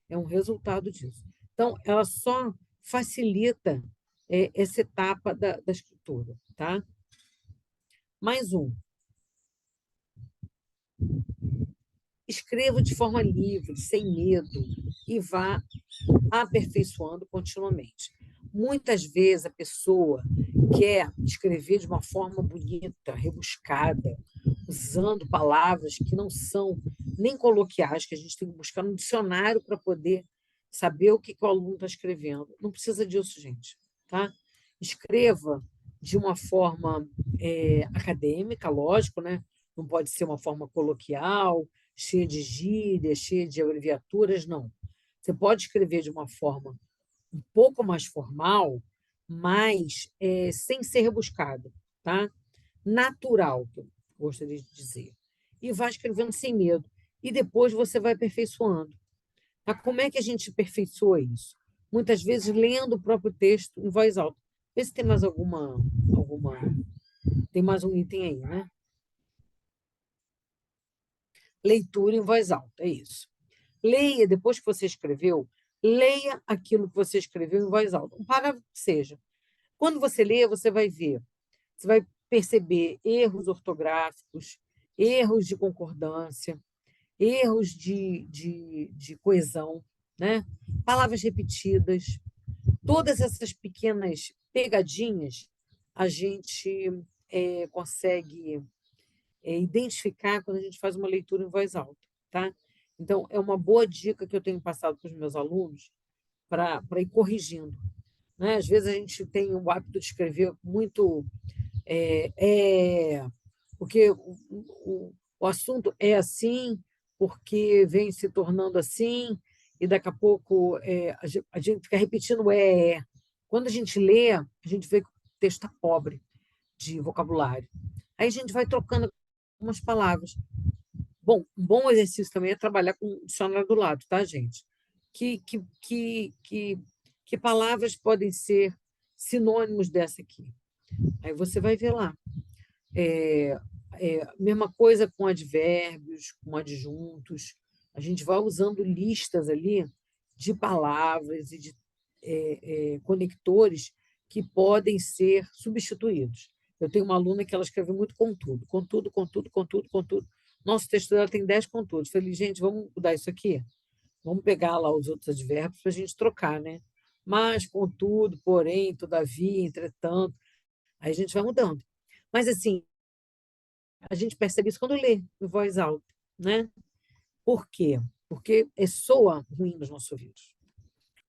Speaker 1: É um resultado disso. Então, ela só facilita essa etapa da escritura, tá? Mais um. Escreva de forma livre, sem medo, e vá aperfeiçoando continuamente. Muitas vezes a pessoa quer escrever de uma forma bonita, rebuscada, usando palavras que não são nem coloquiais, que a gente tem que buscar no dicionário para poder saber o que o aluno está escrevendo. Não precisa disso, gente. Tá? Escreva de uma forma acadêmica, lógico, né? Não pode ser uma forma coloquial, cheia de gírias, cheia de abreviaturas, não. Você pode escrever de uma forma um pouco mais formal, mas sem ser rebuscado, tá? Natural, que eu gostaria de dizer. E vai escrevendo sem medo. E depois você vai aperfeiçoando. Tá? Como é que a gente aperfeiçoa isso? Muitas vezes lendo o próprio texto em voz alta. Vê se tem mais alguma. Tem mais um item aí, né? Leitura em voz alta, é isso. Leia, depois que você escreveu, leia aquilo que você escreveu em voz alta. Um parágrafo que seja. Quando você lê, você vai ver, você vai perceber erros ortográficos, erros de concordância, erros de coesão, né? Palavras repetidas. Todas essas pequenas pegadinhas a gente consegue identificar quando a gente faz uma leitura em voz alta, tá? Então, é uma boa dica que eu tenho passado para os meus alunos para ir corrigindo, né? Às vezes a gente tem o hábito de escrever muito, é, é, porque o assunto é assim, porque vem se tornando assim, e daqui a pouco a gente fica repetindo é. Quando a gente lê, a gente vê que o texto está pobre de vocabulário. Aí a gente vai trocando algumas palavras. Bom, um bom exercício também é trabalhar com o dicionário do lado, tá, gente? Que palavras podem ser sinônimos dessa aqui? Aí você vai ver lá. Mesma coisa com advérbios, com adjuntos. A gente vai usando listas ali de palavras e de conectores que podem ser substituídos. Eu tenho uma aluna que ela escreve muito contudo, contudo, contudo, contudo, contudo. Nosso texto dela tem 10 contudos. Falei, gente, vamos mudar isso aqui? Vamos pegar lá os outros advérbios para a gente trocar, né? Mas, contudo, porém, todavia, entretanto, aí a gente vai mudando. Mas, assim, a gente percebe isso quando lê em voz alta, né? Por quê? Porque soa ruim nos nossos ouvidos.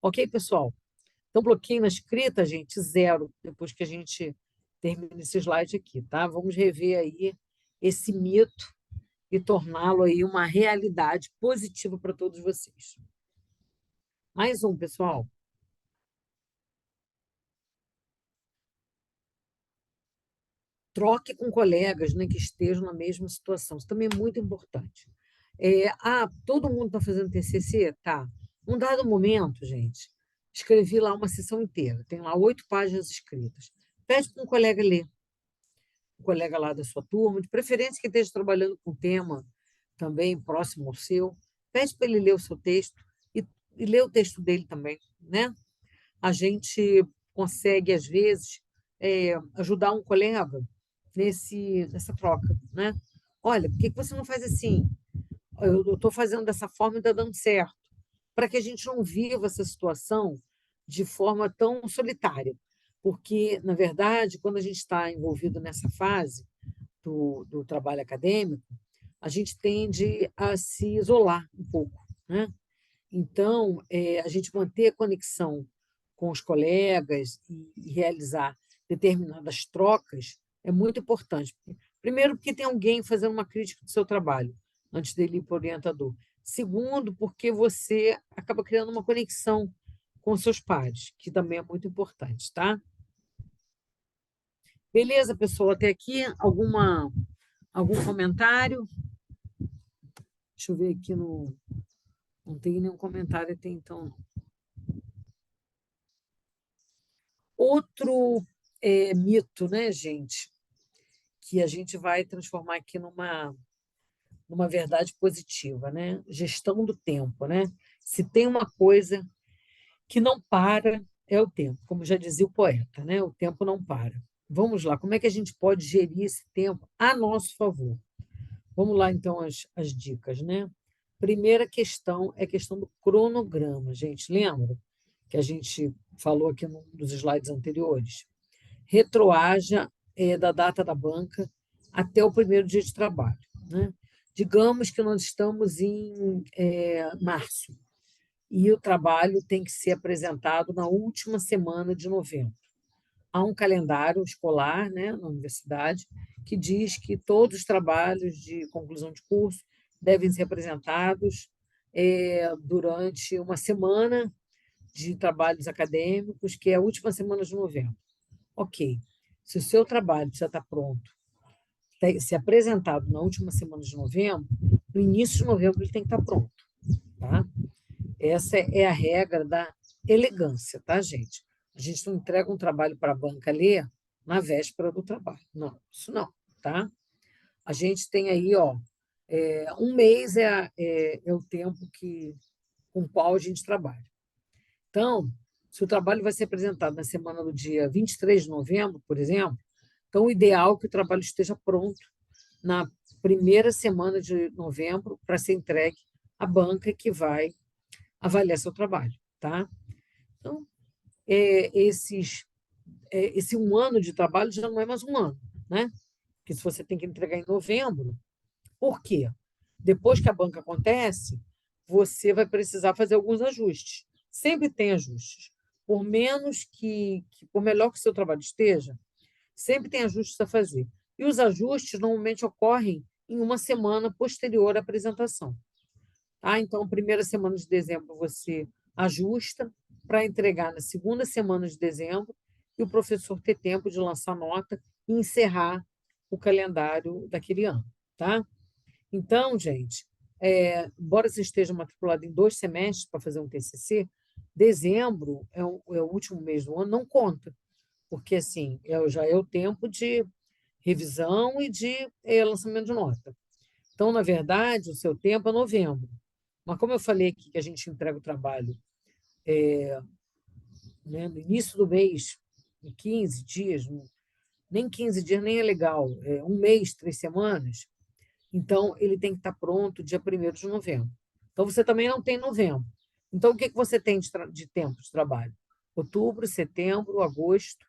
Speaker 1: Ok, pessoal? Então, bloqueio na escrita, gente, zero, depois que a gente termina esse slide aqui, tá? Vamos rever aí esse mito e torná-lo aí uma realidade positiva para todos vocês. Mais um, pessoal. Troque com colegas, né, que estejam na mesma situação. Isso também é muito importante. Todo mundo está fazendo TCC? Tá. Num dado momento, gente, escrevi lá uma sessão inteira. Tem lá 8 páginas escritas. Pede para um colega ler. Um colega lá da sua turma, de preferência que esteja trabalhando com um tema também próximo ao seu. Pede para ele ler o seu texto e ler o texto dele também, né? A gente consegue, às vezes, ajudar um colega nessa troca, né? Olha, por que você não faz assim? Eu estou fazendo dessa forma e está dando certo. Para que a gente não viva essa situação de forma tão solitária. Porque, na verdade, quando a gente está envolvido nessa fase do trabalho acadêmico, a gente tende a se isolar um pouco, né? Então, a gente manter a conexão com os colegas e realizar determinadas trocas é muito importante. Primeiro, porque tem alguém fazendo uma crítica do seu trabalho, antes dele ir para o orientador. Segundo, porque você acaba criando uma conexão com os seus pares, que também é muito importante, tá? Beleza, pessoal? Até aqui, algum comentário? Deixa eu ver aqui no... Não tem nenhum comentário até então, não. Outro mito, né, gente, que a gente vai transformar aqui numa verdade positiva, né? Gestão do tempo, né? Se tem uma coisa que não para, é o tempo, como já dizia o poeta, né? O tempo não para. Vamos lá, como é que a gente pode gerir esse tempo a nosso favor? Vamos lá, então, as dicas, né? Primeira questão é a questão do cronograma, gente. Lembra que a gente falou aqui num dos slides anteriores? Retroaja da data da banca até o primeiro dia de trabalho, né? Digamos que nós estamos em março e o trabalho tem que ser apresentado na última semana de novembro. Há um calendário escolar, né, na universidade que diz que todos os trabalhos de conclusão de curso devem ser apresentados durante uma semana de trabalhos acadêmicos, que é a última semana de novembro. Ok. Se o seu trabalho já está pronto, ser apresentado na última semana de novembro, no início de novembro ele tem que estar pronto, tá? Essa é a regra da elegância, tá, gente? A gente não entrega um trabalho para a banca ler na véspera do trabalho. Não, isso não, tá? A gente tem aí, ó, um mês é o tempo com o qual a gente trabalha. Então, se o trabalho vai ser apresentado na semana do dia 23 de novembro, por exemplo, então o ideal é que o trabalho esteja pronto na primeira semana de novembro para ser entregue à banca que vai avaliar seu trabalho, tá? Então, esse um ano de trabalho já não é mais um ano, né? Porque se você tem que entregar em novembro, por quê? Depois que a banca acontece, você vai precisar fazer alguns ajustes. Sempre tem ajustes. Por menos por melhor que o seu trabalho esteja, sempre tem ajustes a fazer. E os ajustes normalmente ocorrem em uma semana posterior à apresentação. Tá? Então, primeira semana de dezembro você ajusta para entregar na segunda semana de dezembro e o professor ter tempo de lançar nota e encerrar o calendário daquele ano. Tá? Então, gente, embora você esteja matriculado em 2 semestres para fazer um TCC, dezembro é o último mês do ano, não conta, porque assim, já é o tempo de revisão e de lançamento de nota. Então, na verdade, o seu tempo é novembro. Mas como eu falei aqui que a gente entrega o trabalho né, no início do mês, em 15 dias, nem 15 dias nem é legal, um mês, 3 semanas, então ele tem que estar pronto dia 1º de novembro. Então, você também não tem novembro. Então, o que você tem de tempo de trabalho? Outubro, setembro, agosto,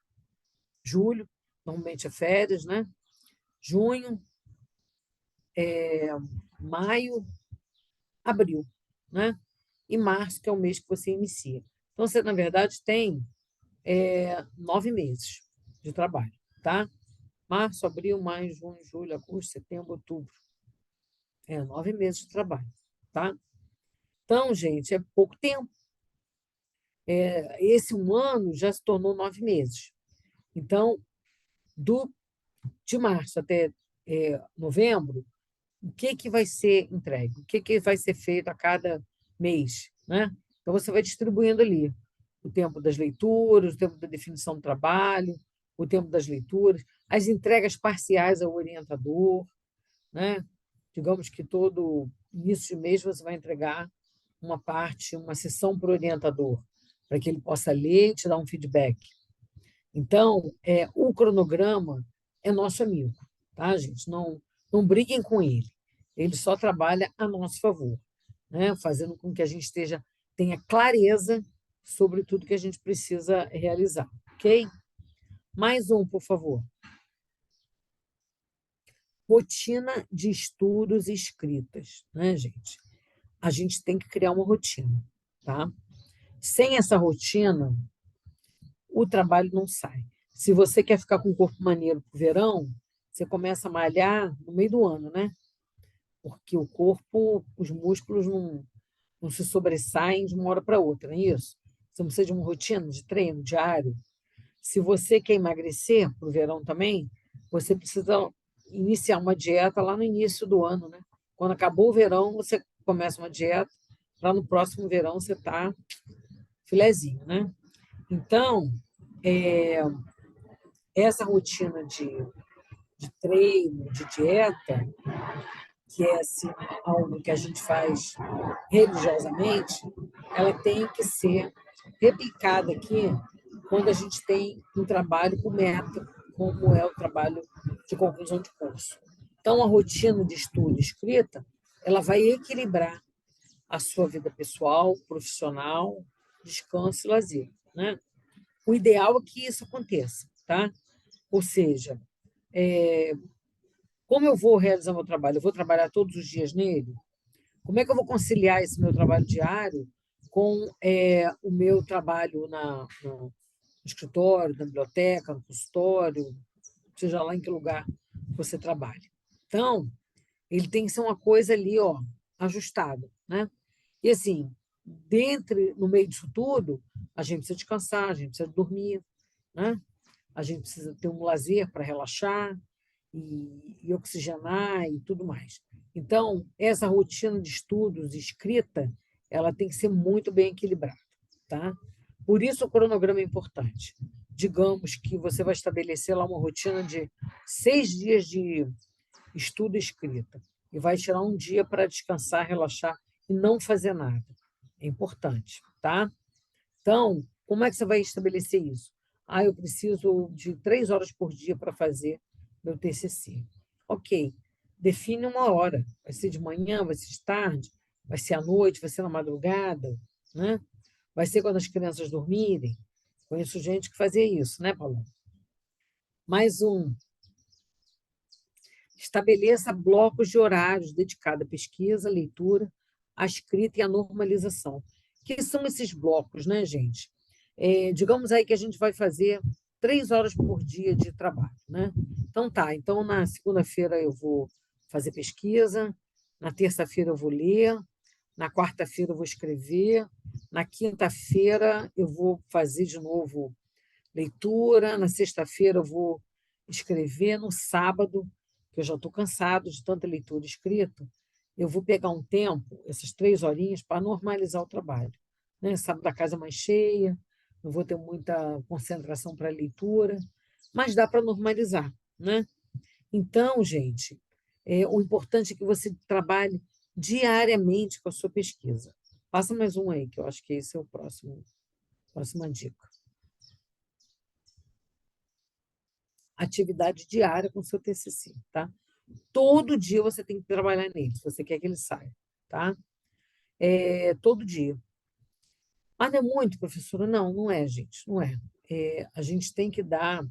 Speaker 1: julho, normalmente é férias, né? Junho, maio, abril, né? E março, que é o mês que você inicia. Então, você, na verdade, tem 9 meses de trabalho, tá? Março, abril, maio, junho, julho, agosto, setembro, outubro. 9 meses de trabalho, tá? Então, gente, é pouco tempo. Esse um ano já se tornou 9 meses. Então, de março até novembro, o que vai ser entregue? O que vai ser feito a cada mês, né? Então, você vai distribuindo ali o tempo das leituras, o tempo da definição do trabalho, o tempo das leituras, as entregas parciais ao orientador, né? Digamos que todo início de mês você vai entregar uma parte, uma sessão para o orientador, para que ele possa ler e te dar um feedback. Então, o cronograma é nosso amigo, tá, gente? Não briguem com ele. Ele só trabalha a nosso favor, né? Fazendo com que a gente tenha clareza sobre tudo que a gente precisa realizar, ok? Mais um, por favor. Rotina de estudos e escritas, né, gente? A gente tem que criar uma rotina, tá? Sem essa rotina, o trabalho não sai. Se você quer ficar com um corpo maneiro para o verão, você começa a malhar no meio do ano, né? Porque o corpo, os músculos não se sobressaem de uma hora para outra, não é isso? Você precisa de uma rotina de treino diário. Se você quer emagrecer para o verão também, você precisa iniciar uma dieta lá no início do ano, né? Quando acabou o verão, você começa uma dieta, para no próximo verão você estar filezinho, né? Então, essa rotina de treino, de dieta, que é assim, algo que a gente faz religiosamente, ela tem que ser replicada aqui quando a gente tem um trabalho com meta, como é o trabalho de conclusão de curso. Então, a rotina de estudo e escrita, ela vai equilibrar a sua vida pessoal, profissional, descanso e lazer, né? O ideal é que isso aconteça, tá? Ou seja, como eu vou realizar meu trabalho? Eu vou trabalhar todos os dias nele? Como é que eu vou conciliar esse meu trabalho diário com o meu trabalho no escritório, na biblioteca, no consultório, seja lá em que lugar você trabalha? Então, ele tem que ser uma coisa ali, ó, ajustada, né? E assim, no meio disso tudo, a gente precisa descansar, a gente precisa dormir, né? A gente precisa ter um lazer para relaxar e oxigenar e tudo mais. Então, essa rotina de estudos e escrita, ela tem que ser muito bem equilibrada, tá? Por isso o cronograma é importante. Digamos que você vai estabelecer lá uma rotina de 6 dias de estudo e escrita e vai tirar um dia para descansar, relaxar e não fazer nada. É importante, tá? Então, como é que você vai estabelecer isso? Eu preciso de 3 horas por dia para fazer meu TCC. Ok, define uma hora. Vai ser de manhã, vai ser de tarde, vai ser à noite, vai ser na madrugada, né? Vai ser quando as crianças dormirem. Conheço gente que fazia isso, né, Paulo? Mais um. Estabeleça blocos de horários dedicados à pesquisa, à leitura, à escrita e à normalização. O que são esses blocos, né, gente? Digamos aí que a gente vai fazer 3 horas por dia de trabalho, né? Então tá, então na segunda-feira eu vou fazer pesquisa, na terça-feira eu vou ler, na quarta-feira eu vou escrever, na quinta-feira eu vou fazer de novo leitura, na sexta-feira eu vou escrever, no sábado, que eu já estou cansado de tanta leitura escrita, eu vou pegar um tempo, essas 3 horinhas, para normalizar o trabalho. Né? Sábado a casa é mais cheia, não vou ter muita concentração para leitura, mas dá para normalizar. Né? Então, gente, o importante é que você trabalhe diariamente com a sua pesquisa. Passa mais um aí, que eu acho que esse é o próxima dica. Atividade diária com o seu TCC, tá? Todo dia você tem que trabalhar nele, se você quer que ele saia, tá? Todo dia. Mas não é muito, professora? Não, não é, gente, não é. A gente tem que dar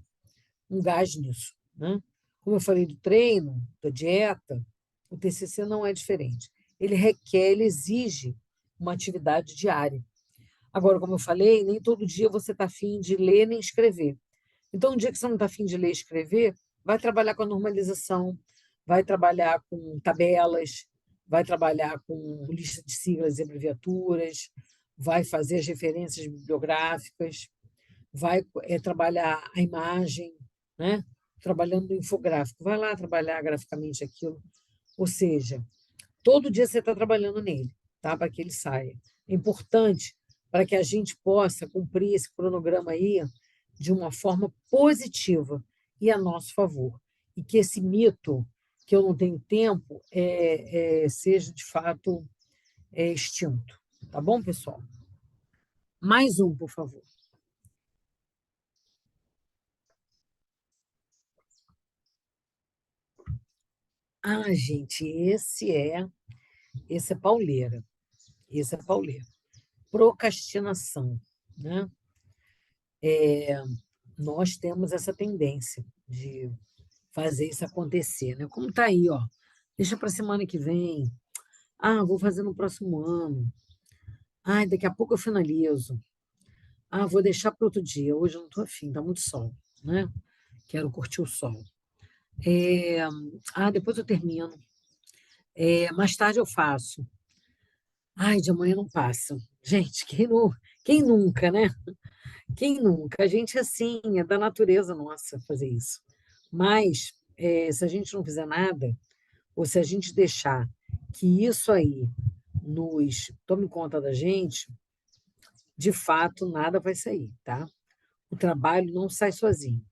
Speaker 1: um gás nisso, né? Como eu falei do treino, da dieta, o TCC não é diferente. Ele requer, ele exige uma atividade diária. Agora, como eu falei, nem todo dia você está afim de ler nem escrever. Então, um dia que você não está afim de ler e escrever, vai trabalhar com a normalização, vai trabalhar com tabelas, vai trabalhar com lista de siglas e abreviaturas, vai fazer as referências bibliográficas, vai trabalhar a imagem, né? Trabalhando no infográfico. Vai lá trabalhar graficamente aquilo. Ou seja, todo dia você está trabalhando nele, tá? Para que ele saia. É importante para que a gente possa cumprir esse cronograma aí de uma forma positiva e a nosso favor. E que esse mito, que eu não tenho tempo, seja de fato extinto. Tá bom, pessoal? Mais um, por favor. Ah, gente, esse é pauleira. Esse é pauleira. Procrastinação, né? Nós temos essa tendência de fazer isso acontecer, né? Como está aí, ó. Deixa para a semana que vem. Ah, vou fazer no próximo ano. Ah, daqui a pouco eu finalizo. Ah, vou deixar para outro dia. Hoje eu não estou afim, está muito sol, né? Quero curtir o sol. Depois eu termino. Mais tarde eu faço. Ai, de amanhã não passa. Gente, quem nunca, né? Quem nunca? A gente, assim, é da natureza nossa fazer isso. Mas, se a gente não fizer nada, ou se a gente deixar que isso aí nos tome conta da gente, de fato, nada vai sair, tá? O trabalho não sai sozinho.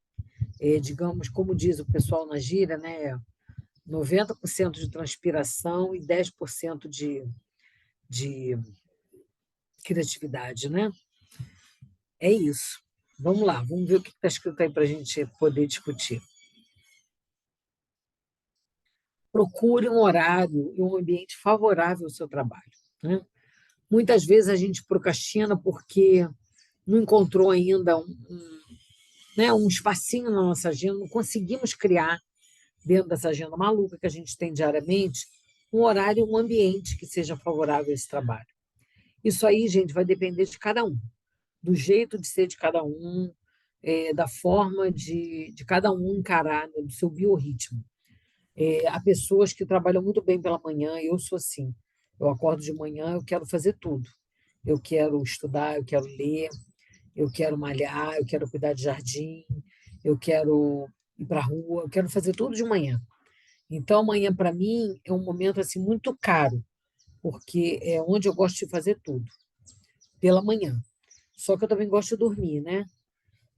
Speaker 1: Digamos, como diz o pessoal na gíria, né? 90% de transpiração e 10% de criatividade, né? É isso. Vamos lá, vamos ver o que está escrito aí para a gente poder discutir. Procure um horário e um ambiente favorável ao seu trabalho. Né? Muitas vezes a gente procrastina porque não encontrou ainda um espacinho na nossa agenda, não conseguimos criar, dentro dessa agenda maluca que a gente tem diariamente, um horário e um ambiente que seja favorável a esse trabalho. Isso aí, gente, vai depender de cada um, do jeito de ser de cada um, da forma de cada um encarar, né, do seu biorritmo. Há pessoas que trabalham muito bem pela manhã, eu sou assim. Eu acordo de manhã, eu quero fazer tudo. Eu quero estudar, eu quero ler, eu quero malhar, eu quero cuidar de jardim, eu quero ir para a rua, eu quero fazer tudo de manhã. Então, amanhã, para mim, é um momento assim muito caro, porque é onde eu gosto de fazer tudo, pela manhã. Só que eu também gosto de dormir, né?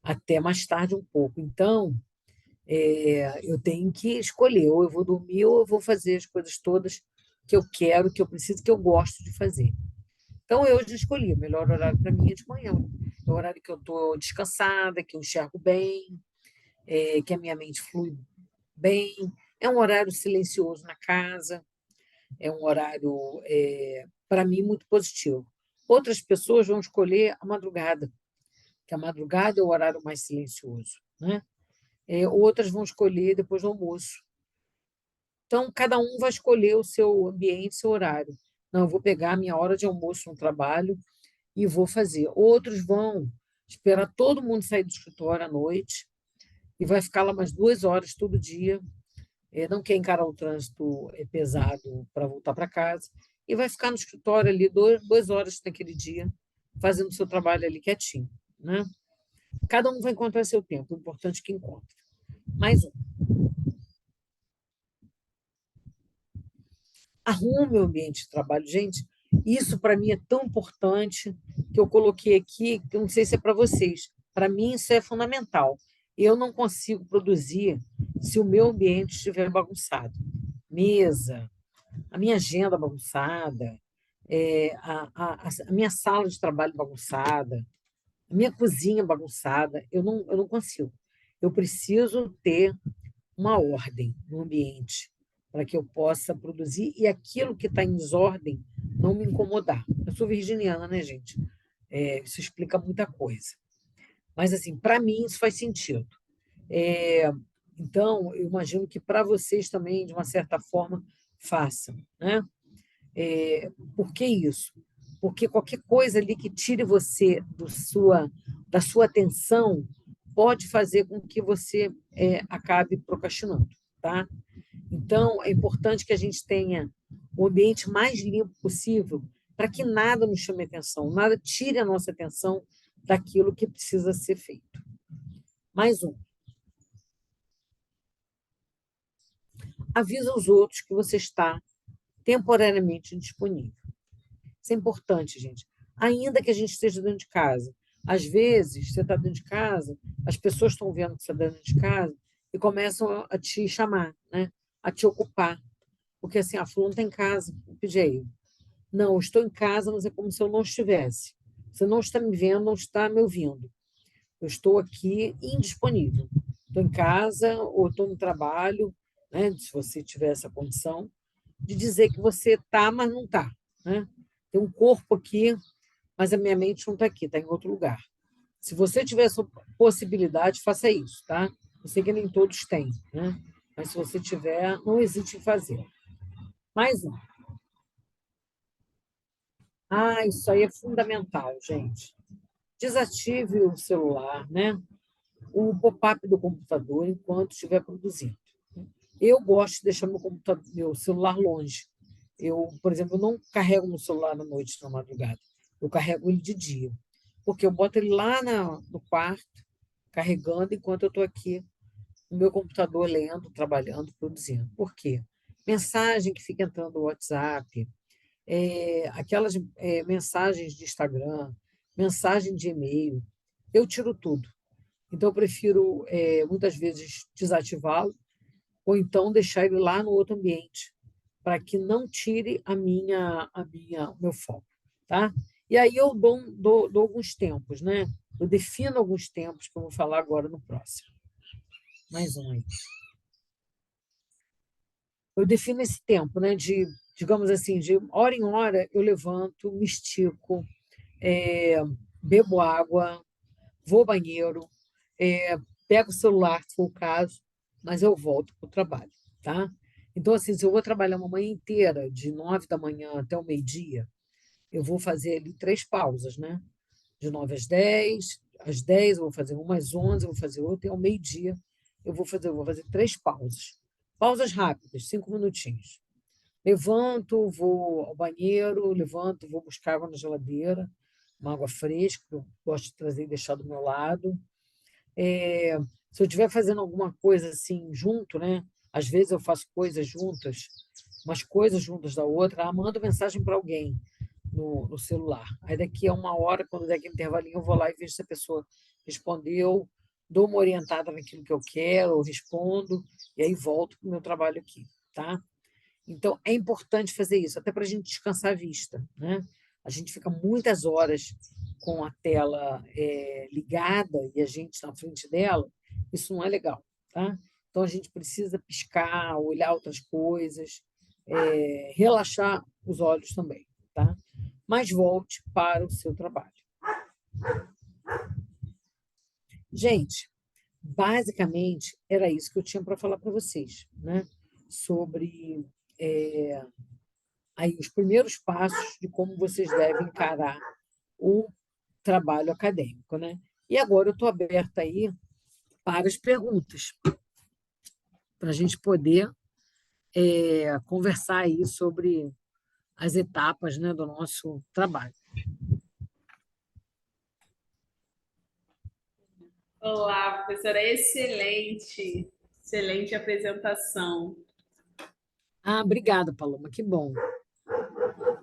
Speaker 1: Até mais tarde um pouco. Então, eu tenho que escolher, ou eu vou dormir, ou eu vou fazer as coisas todas que eu quero, que eu preciso, que eu gosto de fazer. Então, eu já escolhi, o melhor horário para mim é de manhã. É o horário que eu estou descansada, que eu enxergo bem, que a minha mente flui bem. É um horário silencioso na casa, é um horário, para mim, muito positivo. Outras pessoas vão escolher a madrugada, que a madrugada é o horário mais silencioso, né? Outras vão escolher depois do almoço. Então, cada um vai escolher o seu ambiente, seu horário. Não, eu vou pegar a minha hora de almoço no trabalho e vou fazer. Outros vão esperar todo mundo sair do escritório à noite e vai ficar lá mais 2 horas todo dia. Não quer encarar o trânsito pesado para voltar para casa e vai ficar no escritório ali 2 horas naquele dia, fazendo o seu trabalho ali quietinho, né? Cada um vai encontrar seu tempo, o importante é que encontre. Mais um. Arrume o ambiente de trabalho. Gente, isso para mim é tão importante que eu coloquei aqui, que eu não sei se é para vocês. Para mim, isso é fundamental. Eu não consigo produzir se o meu ambiente estiver bagunçado. Mesa, a minha agenda bagunçada, a minha sala de trabalho bagunçada, a minha cozinha bagunçada, eu não consigo. Eu preciso ter uma ordem no ambiente para que eu possa produzir e aquilo que está em desordem não me incomodar. Eu sou virginiana, né, gente? Isso explica muita coisa. Mas, assim, para mim, isso faz sentido. É, então, eu imagino que para vocês também, de uma certa forma, façam, né? Por que isso? Porque qualquer coisa ali que tire você da sua atenção pode fazer com que você acabe procrastinando, tá? Então, é importante que a gente tenha o ambiente mais limpo possível para que nada nos chame atenção, nada tire a nossa atenção daquilo que precisa ser feito. Mais um. Avisa os outros que você está temporariamente disponível. Isso é importante, gente. Ainda que a gente esteja dentro de casa. Às vezes, você está dentro de casa, as pessoas estão vendo que você está dentro de casa e começam a te chamar, né? A te ocupar. Porque assim, a fulana está em casa, eu pedi a ele. Não, eu estou em casa, mas é como se eu não estivesse. Você não está me vendo, não está me ouvindo. Eu estou aqui indisponível. Estou em casa ou estou no trabalho, né? Se você tiver essa condição, de dizer que você está, mas não está, né? Tem um corpo aqui, mas a minha mente não está aqui, está em outro lugar. Se você tiver essa possibilidade, faça isso, tá? Eu sei que nem todos têm, né? Mas se você tiver, não hesite em fazer. Mais um. Isso aí é fundamental, gente. Desative o celular, né? O pop-up do computador enquanto estiver produzindo. Eu gosto de deixar meu celular longe. Eu, por exemplo, não carrego meu celular à noite, na madrugada. Eu carrego ele de dia. Porque eu boto ele lá no quarto, carregando, enquanto eu estou aqui no meu computador, lendo, trabalhando, produzindo. Por quê? Mensagem que fica entrando no WhatsApp, aquelas mensagens de Instagram, mensagem de e-mail, eu tiro tudo. Então, eu prefiro, muitas vezes, desativá-lo ou então deixar ele lá no outro ambiente, para que não tire o meu foco, tá? E aí eu dou alguns tempos, né? Eu defino alguns tempos que eu vou falar agora no próximo. Mais um aí. Eu defino esse tempo, né? Digamos assim, de hora em hora eu levanto, me estico, bebo água, vou ao banheiro, pego o celular, se for o caso, mas eu volto para o trabalho, tá? Então, assim, se eu vou trabalhar uma manhã inteira, de 9 da manhã até o meio-dia, eu vou fazer ali 3 pausas, né? De 9 às 10 eu vou fazer uma, às 11 eu vou fazer outra, e ao meio-dia eu vou fazer 3 pausas. Pausas rápidas, 5 minutinhos. Levanto, vou ao banheiro, levanto, vou buscar água na geladeira, uma água fresca, que eu gosto de trazer e deixar do meu lado. Se eu estiver fazendo alguma coisa assim junto, né? Às vezes eu faço coisas juntas, umas coisas juntas da outra, mando mensagem para alguém no celular. Aí daqui a 1 hora, quando der aquele intervalinho, eu vou lá e vejo se a pessoa respondeu, dou uma orientada naquilo que eu quero, eu respondo, e aí volto para o meu trabalho aqui, tá? Então, é importante fazer isso, até para a gente descansar a vista, né? A gente fica muitas horas com a tela ligada e a gente na frente dela, isso não é legal, tá? Então, a gente precisa piscar, olhar outras coisas, relaxar os olhos também, tá? Mas volte para o seu trabalho. Gente, basicamente era isso que eu tinha para falar para vocês, né? Sobre aí os primeiros passos de como vocês devem encarar o trabalho acadêmico, né? E agora eu estou aberta aí para as perguntas, para a gente poder conversar aí sobre as etapas, né, do nosso trabalho.
Speaker 2: Olá, professora, excelente, excelente apresentação.
Speaker 1: Ah, obrigada, Paloma, que bom.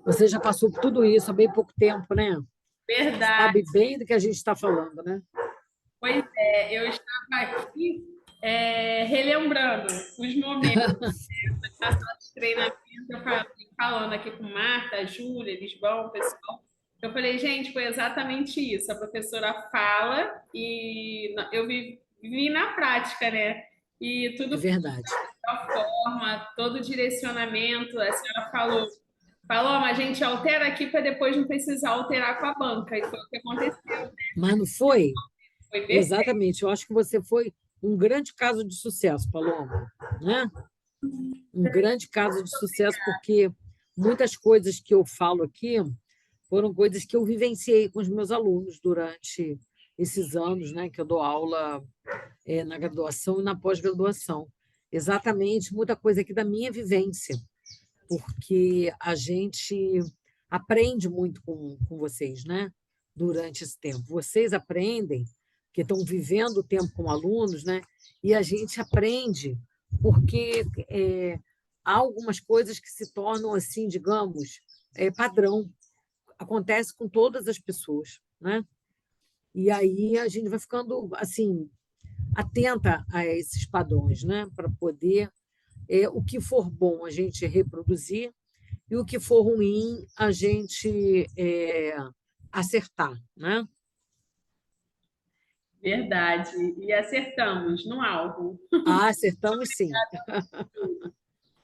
Speaker 1: Você já passou por tudo isso há bem pouco tempo, né?
Speaker 2: Verdade.
Speaker 1: Sabe bem do que a gente está falando, né?
Speaker 2: Pois é, eu estava aqui relembrando os momentos da sala de treinamento, eu falando aqui com Marta, Júlia, Lisbão, o pessoal. Eu falei, gente, foi exatamente isso. A professora fala e eu vivi na prática, né? E
Speaker 1: É
Speaker 2: tudo
Speaker 1: verdade.
Speaker 2: da forma, todo o direcionamento. A senhora falou, mas a gente altera aqui para depois não precisar alterar com a banca. E foi o que aconteceu.
Speaker 1: Mas não foi?
Speaker 2: Foi perfeito.
Speaker 1: Exatamente. Eu acho que você foi um grande caso de sucesso, Paloma, né? Um grande caso de sucesso, porque muitas coisas que eu falo aqui foram coisas que eu vivenciei com os meus alunos durante esses anos, né, que eu dou aula na graduação e na pós-graduação. Exatamente, muita coisa aqui da minha vivência, porque a gente aprende muito com vocês, né? Durante esse tempo. Vocês aprendem, porque estão vivendo o tempo com alunos, né? E a gente aprende, porque há algumas coisas que se tornam, assim, digamos, padrão. Acontece com todas as pessoas, né? E aí a gente vai ficando, assim, atenta a esses padrões, né? Para poder, o que for bom, a gente reproduzir e o que for ruim, a gente acertar, né?
Speaker 2: Verdade. E acertamos no alvo.
Speaker 1: Ah, acertamos sim.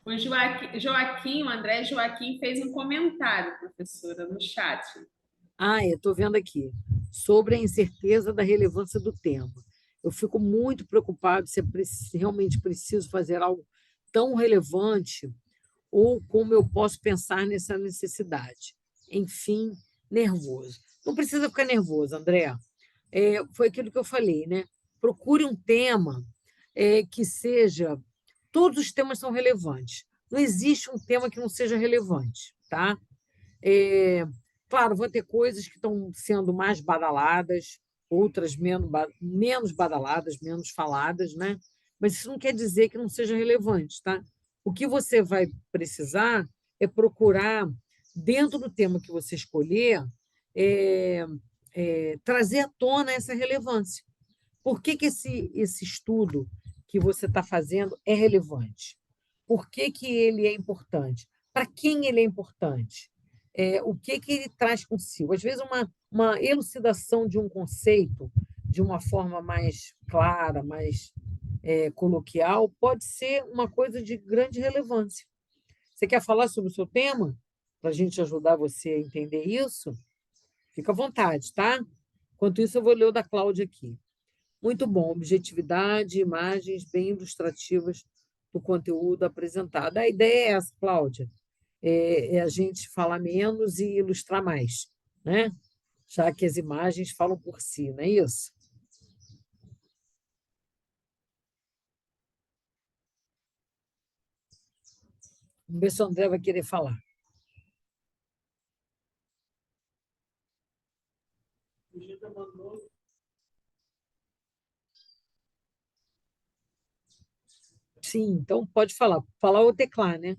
Speaker 2: O Joaquim, o André Joaquim fez um comentário, professora, no chat.
Speaker 1: Ah, eu estou vendo aqui. Sobre a incerteza da relevância do tema. Eu fico muito preocupado se realmente preciso fazer algo tão relevante ou como eu posso pensar nessa necessidade. Enfim, nervoso. Não precisa ficar nervoso, André. Foi aquilo que eu falei, né? Procure um tema que seja. Todos os temas são relevantes. Não existe um tema que não seja relevante, tá? É, claro, vão ter coisas que estão sendo mais badaladas, outras menos badaladas, menos faladas, né? Mas isso não quer dizer que não seja relevante, tá? O que você vai precisar é procurar, dentro do tema que você escolher, é, trazer à tona essa relevância. Por que esse estudo que você está fazendo é relevante? Por que ele é importante? Para quem ele é importante? O que ele traz consigo? Às vezes, uma elucidação de um conceito de uma forma mais clara, mais coloquial, pode ser uma coisa de grande relevância. Você quer falar sobre o seu tema? Para a gente ajudar você a entender isso? Fica à vontade, tá? Enquanto isso, eu vou ler o da Cláudia aqui. Muito bom, objetividade, imagens bem ilustrativas do conteúdo apresentado. A ideia é essa, Cláudia, é a gente falar menos e ilustrar mais, né? Já que as imagens falam por si, não é isso? Vamos ver se o André vai querer falar. Sim, então pode falar. Falar ou teclar, né?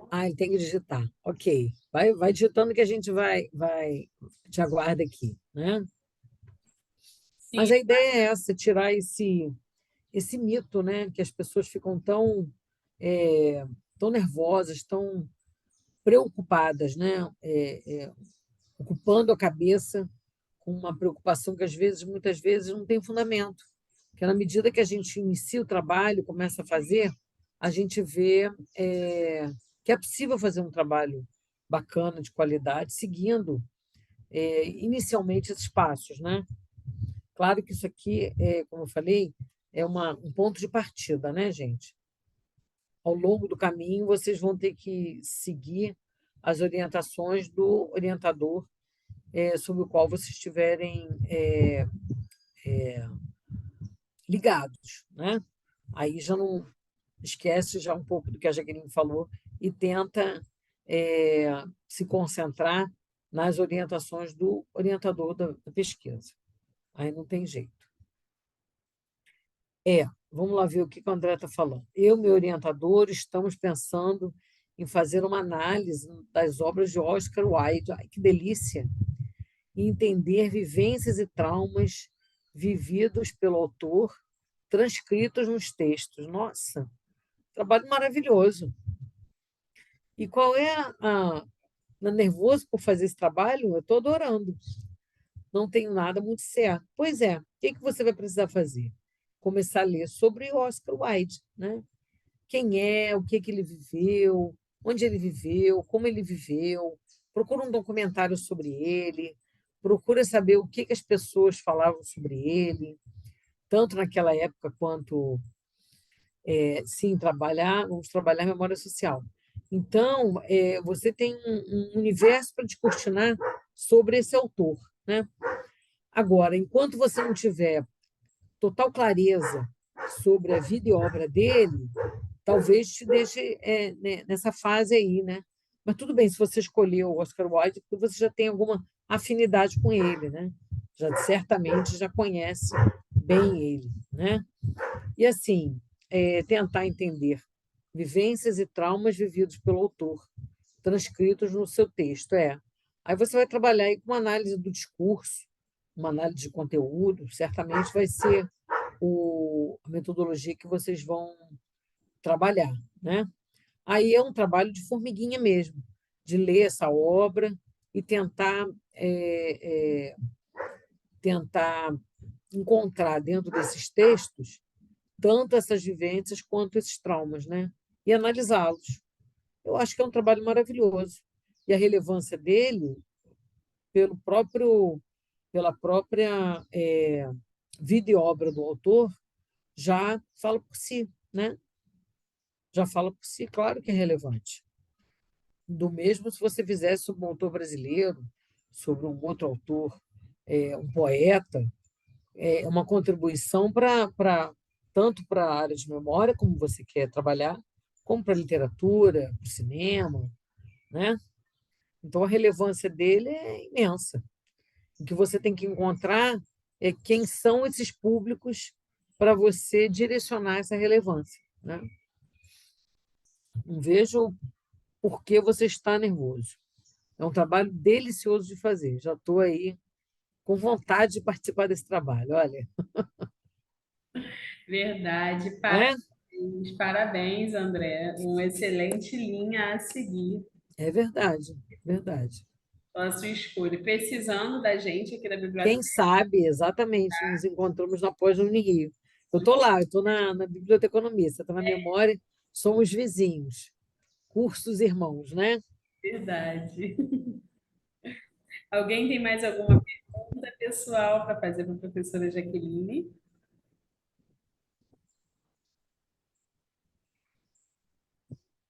Speaker 1: Ah, ele tem que digitar. Ok. Vai digitando que a gente te aguarda aqui, né? Mas
Speaker 2: Sim,
Speaker 1: a ideia é essa, tirar esse mito, né? Que as pessoas ficam tão nervosas, tão preocupadas, né? Ocupando a cabeça com uma preocupação que, muitas vezes, não tem fundamento. Porque, na medida que a gente inicia o trabalho, começa a fazer, a gente vê que é possível fazer um trabalho bacana, de qualidade, seguindo inicialmente esses passos, né? Claro que isso aqui, como eu falei, é um ponto de partida, né, gente? Ao longo do caminho, vocês vão ter que seguir as orientações do orientador sobre o qual vocês estiverem ligados, né? Aí já não esquece já um pouco do que a Jaqueline falou e tenta se concentrar nas orientações do orientador da pesquisa. Aí não tem jeito. Vamos lá ver o que o André está falando. Eu e meu orientador estamos pensando em fazer uma análise das obras de Oscar Wilde. Ai, que delícia! E entender vivências e traumas vividos pelo autor, transcritos nos textos. Nossa, trabalho maravilhoso. E qual é nervoso por fazer esse trabalho? Eu estou adorando. Não tenho nada muito certo. Pois é, o que você vai precisar fazer? Começar a ler sobre Oscar Wilde, né? Quem é, o que ele viveu, onde ele viveu, como ele viveu. Procura um documentário sobre ele, procura saber o que as pessoas falavam sobre ele, tanto naquela época quanto, sim, vamos trabalhar a memória social. Então, você tem um universo para descortinar sobre esse autor, né? Agora, enquanto você não tiver total clareza sobre a vida e obra dele, talvez te deixe nessa fase aí, né? Mas tudo bem, se você escolheu o Oscar Wilde, porque você já tem alguma afinidade com ele, né? Certamente já conhece bem ele, né? E assim, tentar entender vivências e traumas vividos pelo autor, transcritos no seu texto, Aí você vai trabalhar aí com uma análise do discurso, uma análise de conteúdo, certamente vai ser a metodologia que vocês vão trabalhar, né? Aí é um trabalho de formiguinha mesmo, de ler essa obra e tentar encontrar dentro desses textos tanto essas vivências quanto esses traumas, né? E analisá-los. Eu acho que é um trabalho maravilhoso. E a relevância dele pela própria vida e obra do autor já fala por si, né? Já fala por si, claro que é relevante. Do mesmo se você fizesse sobre um autor brasileiro, sobre um outro autor, um poeta, é uma contribuição tanto para a área de memória, como você quer trabalhar, como para a literatura, para o cinema, né? Então, a relevância dele é imensa. O que você tem que encontrar é quem são esses públicos para você direcionar essa relevância, né? Não vejo por que você está nervoso. É um trabalho delicioso de fazer. Já estou aí com vontade de participar desse trabalho. Olha,
Speaker 2: Verdade.
Speaker 1: é,
Speaker 2: Parabéns, parabéns, André. Uma excelente linha a seguir.
Speaker 1: é verdade, verdade.
Speaker 2: A sua escolha. Precisando da gente aqui da
Speaker 1: Quem
Speaker 2: biblioteca.
Speaker 1: sabe, exatamente, nos encontramos na pós-Unirio. Eu estou lá, eu estou na biblioteconomia, você está na memória, somos vizinhos, cursos irmãos, né?
Speaker 2: Verdade. Alguém tem mais alguma pergunta pessoal para fazer para a professora Jaqueline?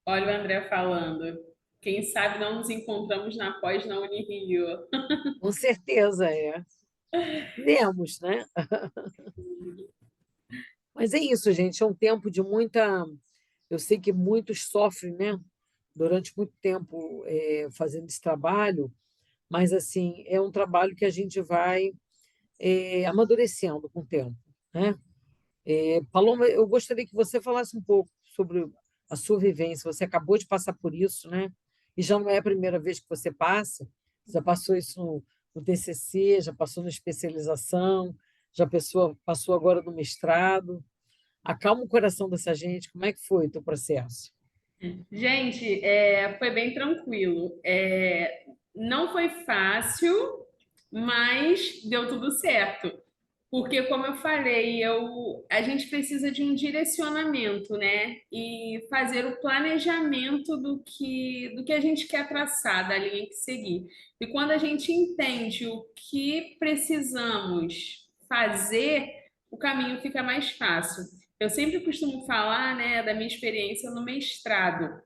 Speaker 2: Olha o André falando. Quem sabe não nos encontramos na pós na Unirio.
Speaker 1: Com certeza, é. Vemos, né? Mas é isso, gente, é um tempo de muita. Eu sei que muitos sofrem, né? Durante muito tempo fazendo esse trabalho, mas assim é um trabalho que a gente vai amadurecendo com o tempo, né? Paloma, eu gostaria que você falasse um pouco sobre a sua vivência. Você acabou de passar por isso, né? E já não é a primeira vez que você passa. Já passou isso no TCC, já passou na especialização, passou agora no mestrado. Acalma o coração dessa gente. Como é que foi o teu processo?
Speaker 2: Gente, foi bem tranquilo. Não foi fácil, mas deu tudo certo. Porque, como eu falei, a gente precisa de um direcionamento, né? E fazer o planejamento do que a gente quer traçar, da linha que seguir. E quando a gente entende o que precisamos fazer, o caminho fica mais fácil. Eu sempre costumo falar, né, da minha experiência no mestrado.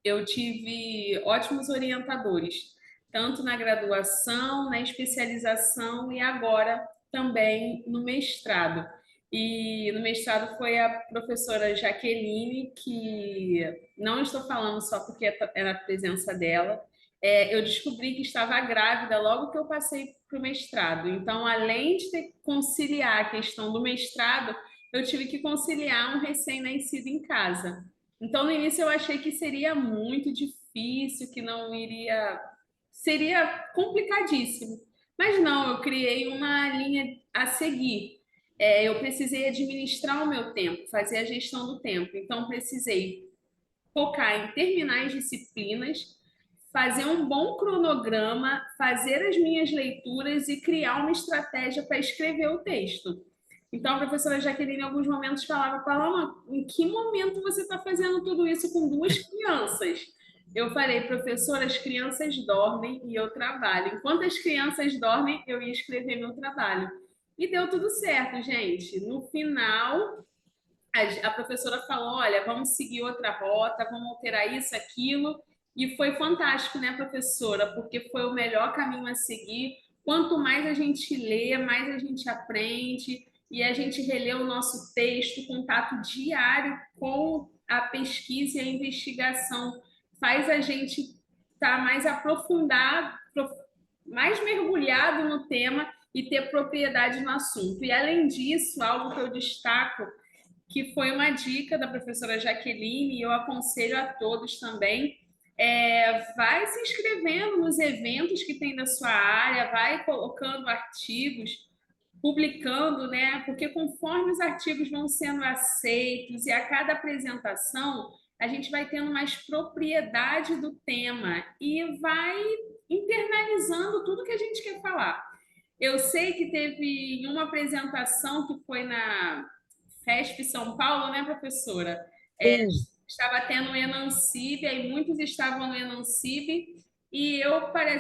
Speaker 2: Eu tive ótimos orientadores, tanto na graduação, na especialização e agora também no mestrado. E no mestrado foi a professora Jaqueline, que não estou falando só porque era a presença dela. Eu descobri que estava grávida logo que eu passei para o mestrado. Então, além de ter que conciliar a questão do mestrado, eu tive que conciliar um recém-nascido em casa. Então, no início, eu achei que seria muito difícil, que não iria. Seria complicadíssimo. Mas não, eu criei uma linha a seguir. Eu precisei administrar o meu tempo, fazer a gestão do tempo. Então, precisei focar em terminar as disciplinas, fazer um bom cronograma, fazer as minhas leituras e criar uma estratégia para escrever o texto. Então, a professora Jaqueline, em alguns momentos, falava: Paloma, em que momento você está fazendo tudo isso com duas crianças? Eu falei: professora, as crianças dormem e eu trabalho. Enquanto as crianças dormem, eu ia escrever meu trabalho. E deu tudo certo, gente. No final, a professora falou: olha, vamos seguir outra rota, vamos alterar isso, aquilo. E foi fantástico, né, professora? Porque foi o melhor caminho a seguir. Quanto mais a gente lê, mais a gente aprende. E a gente relê o nosso texto, contato diário com a pesquisa e a investigação. Faz a gente estar mais aprofundado, mais mergulhado no tema e ter propriedade no assunto. E, além disso, algo que eu destaco, que foi uma dica da professora Jaqueline, e eu aconselho a todos também, vai se inscrevendo nos eventos que tem da sua área, vai colocando artigos, publicando, né? Porque conforme os artigos vão sendo aceitos e a cada apresentação, a gente vai tendo mais propriedade do tema e vai internalizando tudo que a gente quer falar. Eu sei que teve uma apresentação que foi na FESP São Paulo, né, professora?
Speaker 1: Sim,
Speaker 2: Estava tendo o Enancib, aí muitos estavam no Enancib, e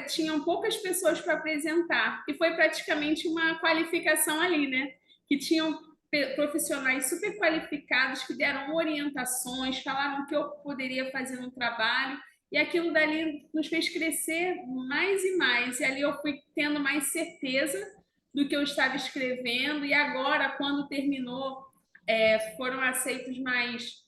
Speaker 2: tinham poucas pessoas para apresentar. E foi praticamente uma qualificação ali, né? Que tinham profissionais super qualificados que deram orientações, falaram o que eu poderia fazer no trabalho, e aquilo dali nos fez crescer mais e mais. E ali eu fui tendo mais certeza do que eu estava escrevendo, e agora, quando terminou, foram aceitos mais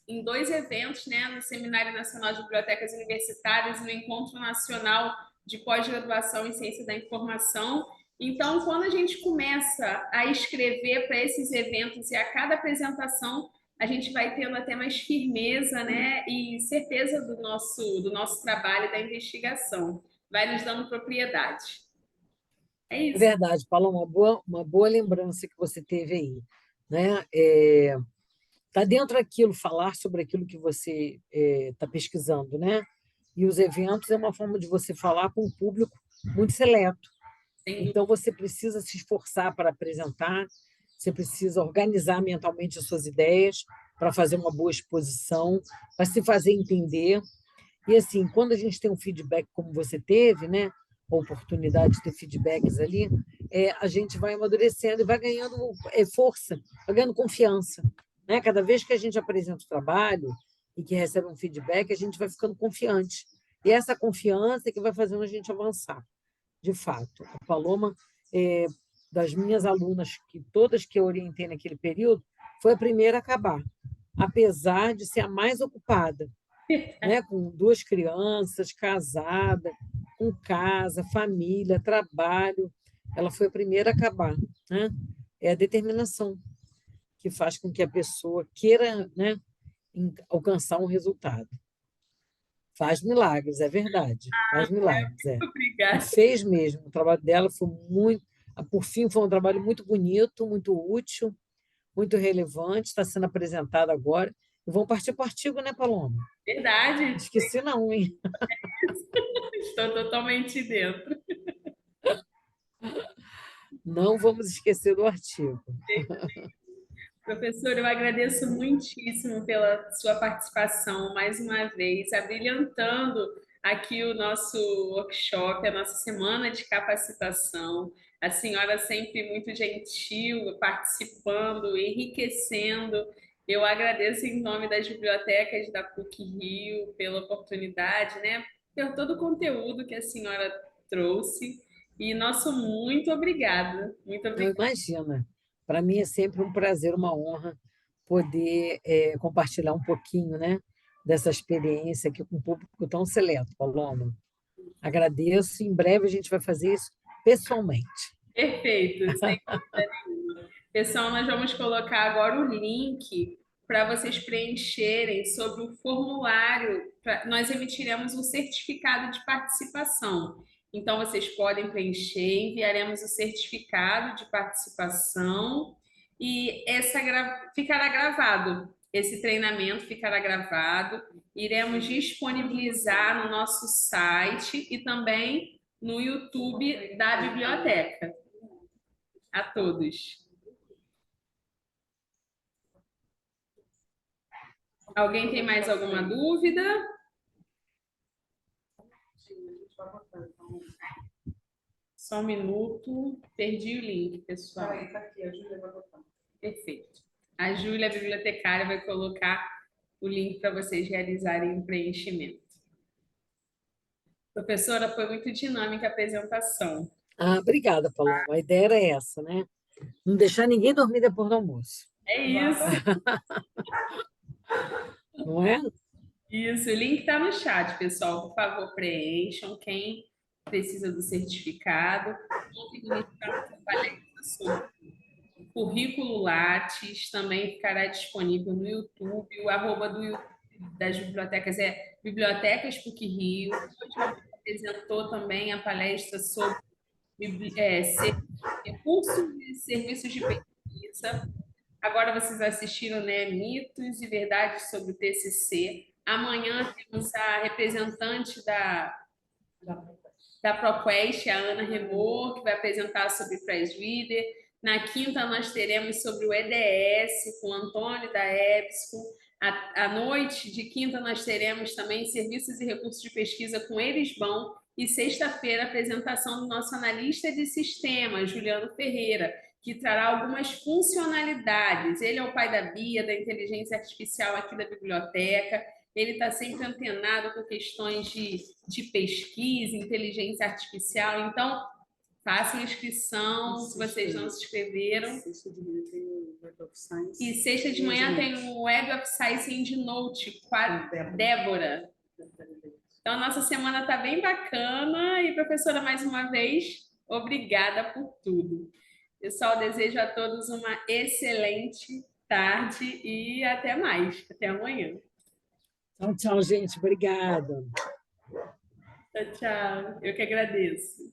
Speaker 2: em dois eventos, né, no Seminário Nacional de Bibliotecas Universitárias e no Encontro Nacional de Pós-Graduação em Ciência da Informação. Então, quando a gente começa a escrever para esses eventos e a cada apresentação a gente vai tendo até mais firmeza, né, e certeza do nosso trabalho, da investigação, vai nos dando propriedade. É
Speaker 1: é
Speaker 2: isso.
Speaker 1: verdade, Paulo, uma boa lembrança que você teve aí, né? Tá dentro daquilo, falar sobre aquilo que você está pesquisando, né? E os eventos é uma forma de você falar com um público muito seleto.
Speaker 2: Sem
Speaker 1: Então, você precisa se esforçar para apresentar, você precisa organizar mentalmente as suas ideias para fazer uma boa exposição, para se fazer entender. E, assim, quando a gente tem um feedback como você teve, né? A oportunidade de ter feedbacks ali, a gente vai amadurecendo e vai ganhando força, vai ganhando confiança. Né? Cada vez que a gente apresenta o trabalho e que recebe um feedback, a gente vai ficando confiante. E essa confiança é que vai fazendo a gente avançar, de fato. A Paloma, das minhas alunas, que todas que eu orientei naquele período, foi a primeira a acabar, apesar de ser a mais ocupada, né? Com duas crianças, casada, com casa, família, trabalho. Ela foi a primeira a acabar. Né? É a determinação que faz com que a pessoa queira, né, alcançar um resultado. Faz milagres, é verdade. Faz milagres, é. E
Speaker 2: obrigada.
Speaker 1: fez mesmo. O trabalho dela foi muito. Por fim, foi um trabalho muito bonito, muito útil, muito relevante. Está sendo apresentado agora. E vão partir para o artigo, né, Paloma?
Speaker 2: Verdade,
Speaker 1: Esqueci, não, hein?
Speaker 2: estou totalmente dentro.
Speaker 1: Não vamos esquecer do artigo.
Speaker 2: Professor, eu agradeço muitíssimo pela sua participação mais uma vez, abrilhantando aqui o nosso workshop, a nossa semana de capacitação. A senhora sempre muito gentil, participando, enriquecendo. Eu agradeço em nome das bibliotecas da PUC-Rio pela oportunidade, né? Por todo o conteúdo que a senhora trouxe. E nosso muito obrigada. Muito
Speaker 1: Não
Speaker 2: obrigada.
Speaker 1: imagina. Para mim é sempre um prazer, uma honra poder compartilhar um pouquinho, né, dessa experiência aqui com um público tão seleto, Paloma. Agradeço. Em breve a gente vai fazer isso pessoalmente.
Speaker 2: Perfeito, sem dúvida nenhuma. Pessoal, nós vamos colocar agora o link para vocês preencherem sobre o formulário. Nós emitiremos um certificado de participação. Então, vocês podem preencher, enviaremos o certificado de participação e ficará gravado. Esse treinamento ficará gravado. Iremos disponibilizar no nosso site e também no YouTube da biblioteca. A todos. Alguém tem mais alguma dúvida? Só um minuto. Perdi o link, pessoal.
Speaker 3: Tá aqui, a Júlia vai botar.
Speaker 2: Perfeito. A Júlia, a bibliotecária, vai colocar o link para vocês realizarem o preenchimento. Professora, foi muito dinâmica a apresentação.
Speaker 1: Obrigada, Paloma. A ideia era essa, né? Não deixar ninguém dormir depois do almoço,
Speaker 2: É isso.
Speaker 1: não é?
Speaker 2: Isso, o link está no chat, pessoal. Por favor, preencham. Quem precisa do certificado. Ontem ministramos uma palestra sobre currículo Lattes, também ficará disponível no YouTube. O arroba do YouTube das bibliotecas é Bibliotecas PUC-Rio. Hoje a gente apresentou também a palestra sobre recursos e serviços de pesquisa. Agora vocês assistiram, né, mitos e verdades sobre o TCC. Amanhã temos a representante da ProQuest, a Ana Remor, que vai apresentar sobre o Press Reader. Na quinta, nós teremos sobre o EDS, com o Antônio da EBSCO. À noite de quinta, nós teremos também serviços e recursos de pesquisa com Elisbão. E sexta-feira, a apresentação do nosso analista de sistemas, Juliano Ferreira, que trará algumas funcionalidades. Ele é o pai da Bia, da inteligência artificial aqui da biblioteca. Ele está sempre antenado com questões de pesquisa, inteligência artificial. Então, façam inscrição se vocês não se inscreveram. E sexta de manhã tem o Web of Science EndNote com a Débora. Então, a nossa semana está bem bacana. E, professora, mais uma vez, obrigada por tudo. Pessoal, desejo a todos uma excelente tarde e até mais. Até amanhã.
Speaker 1: Tchau, tchau, gente. Obrigada.
Speaker 2: Tchau, tchau. Eu que agradeço.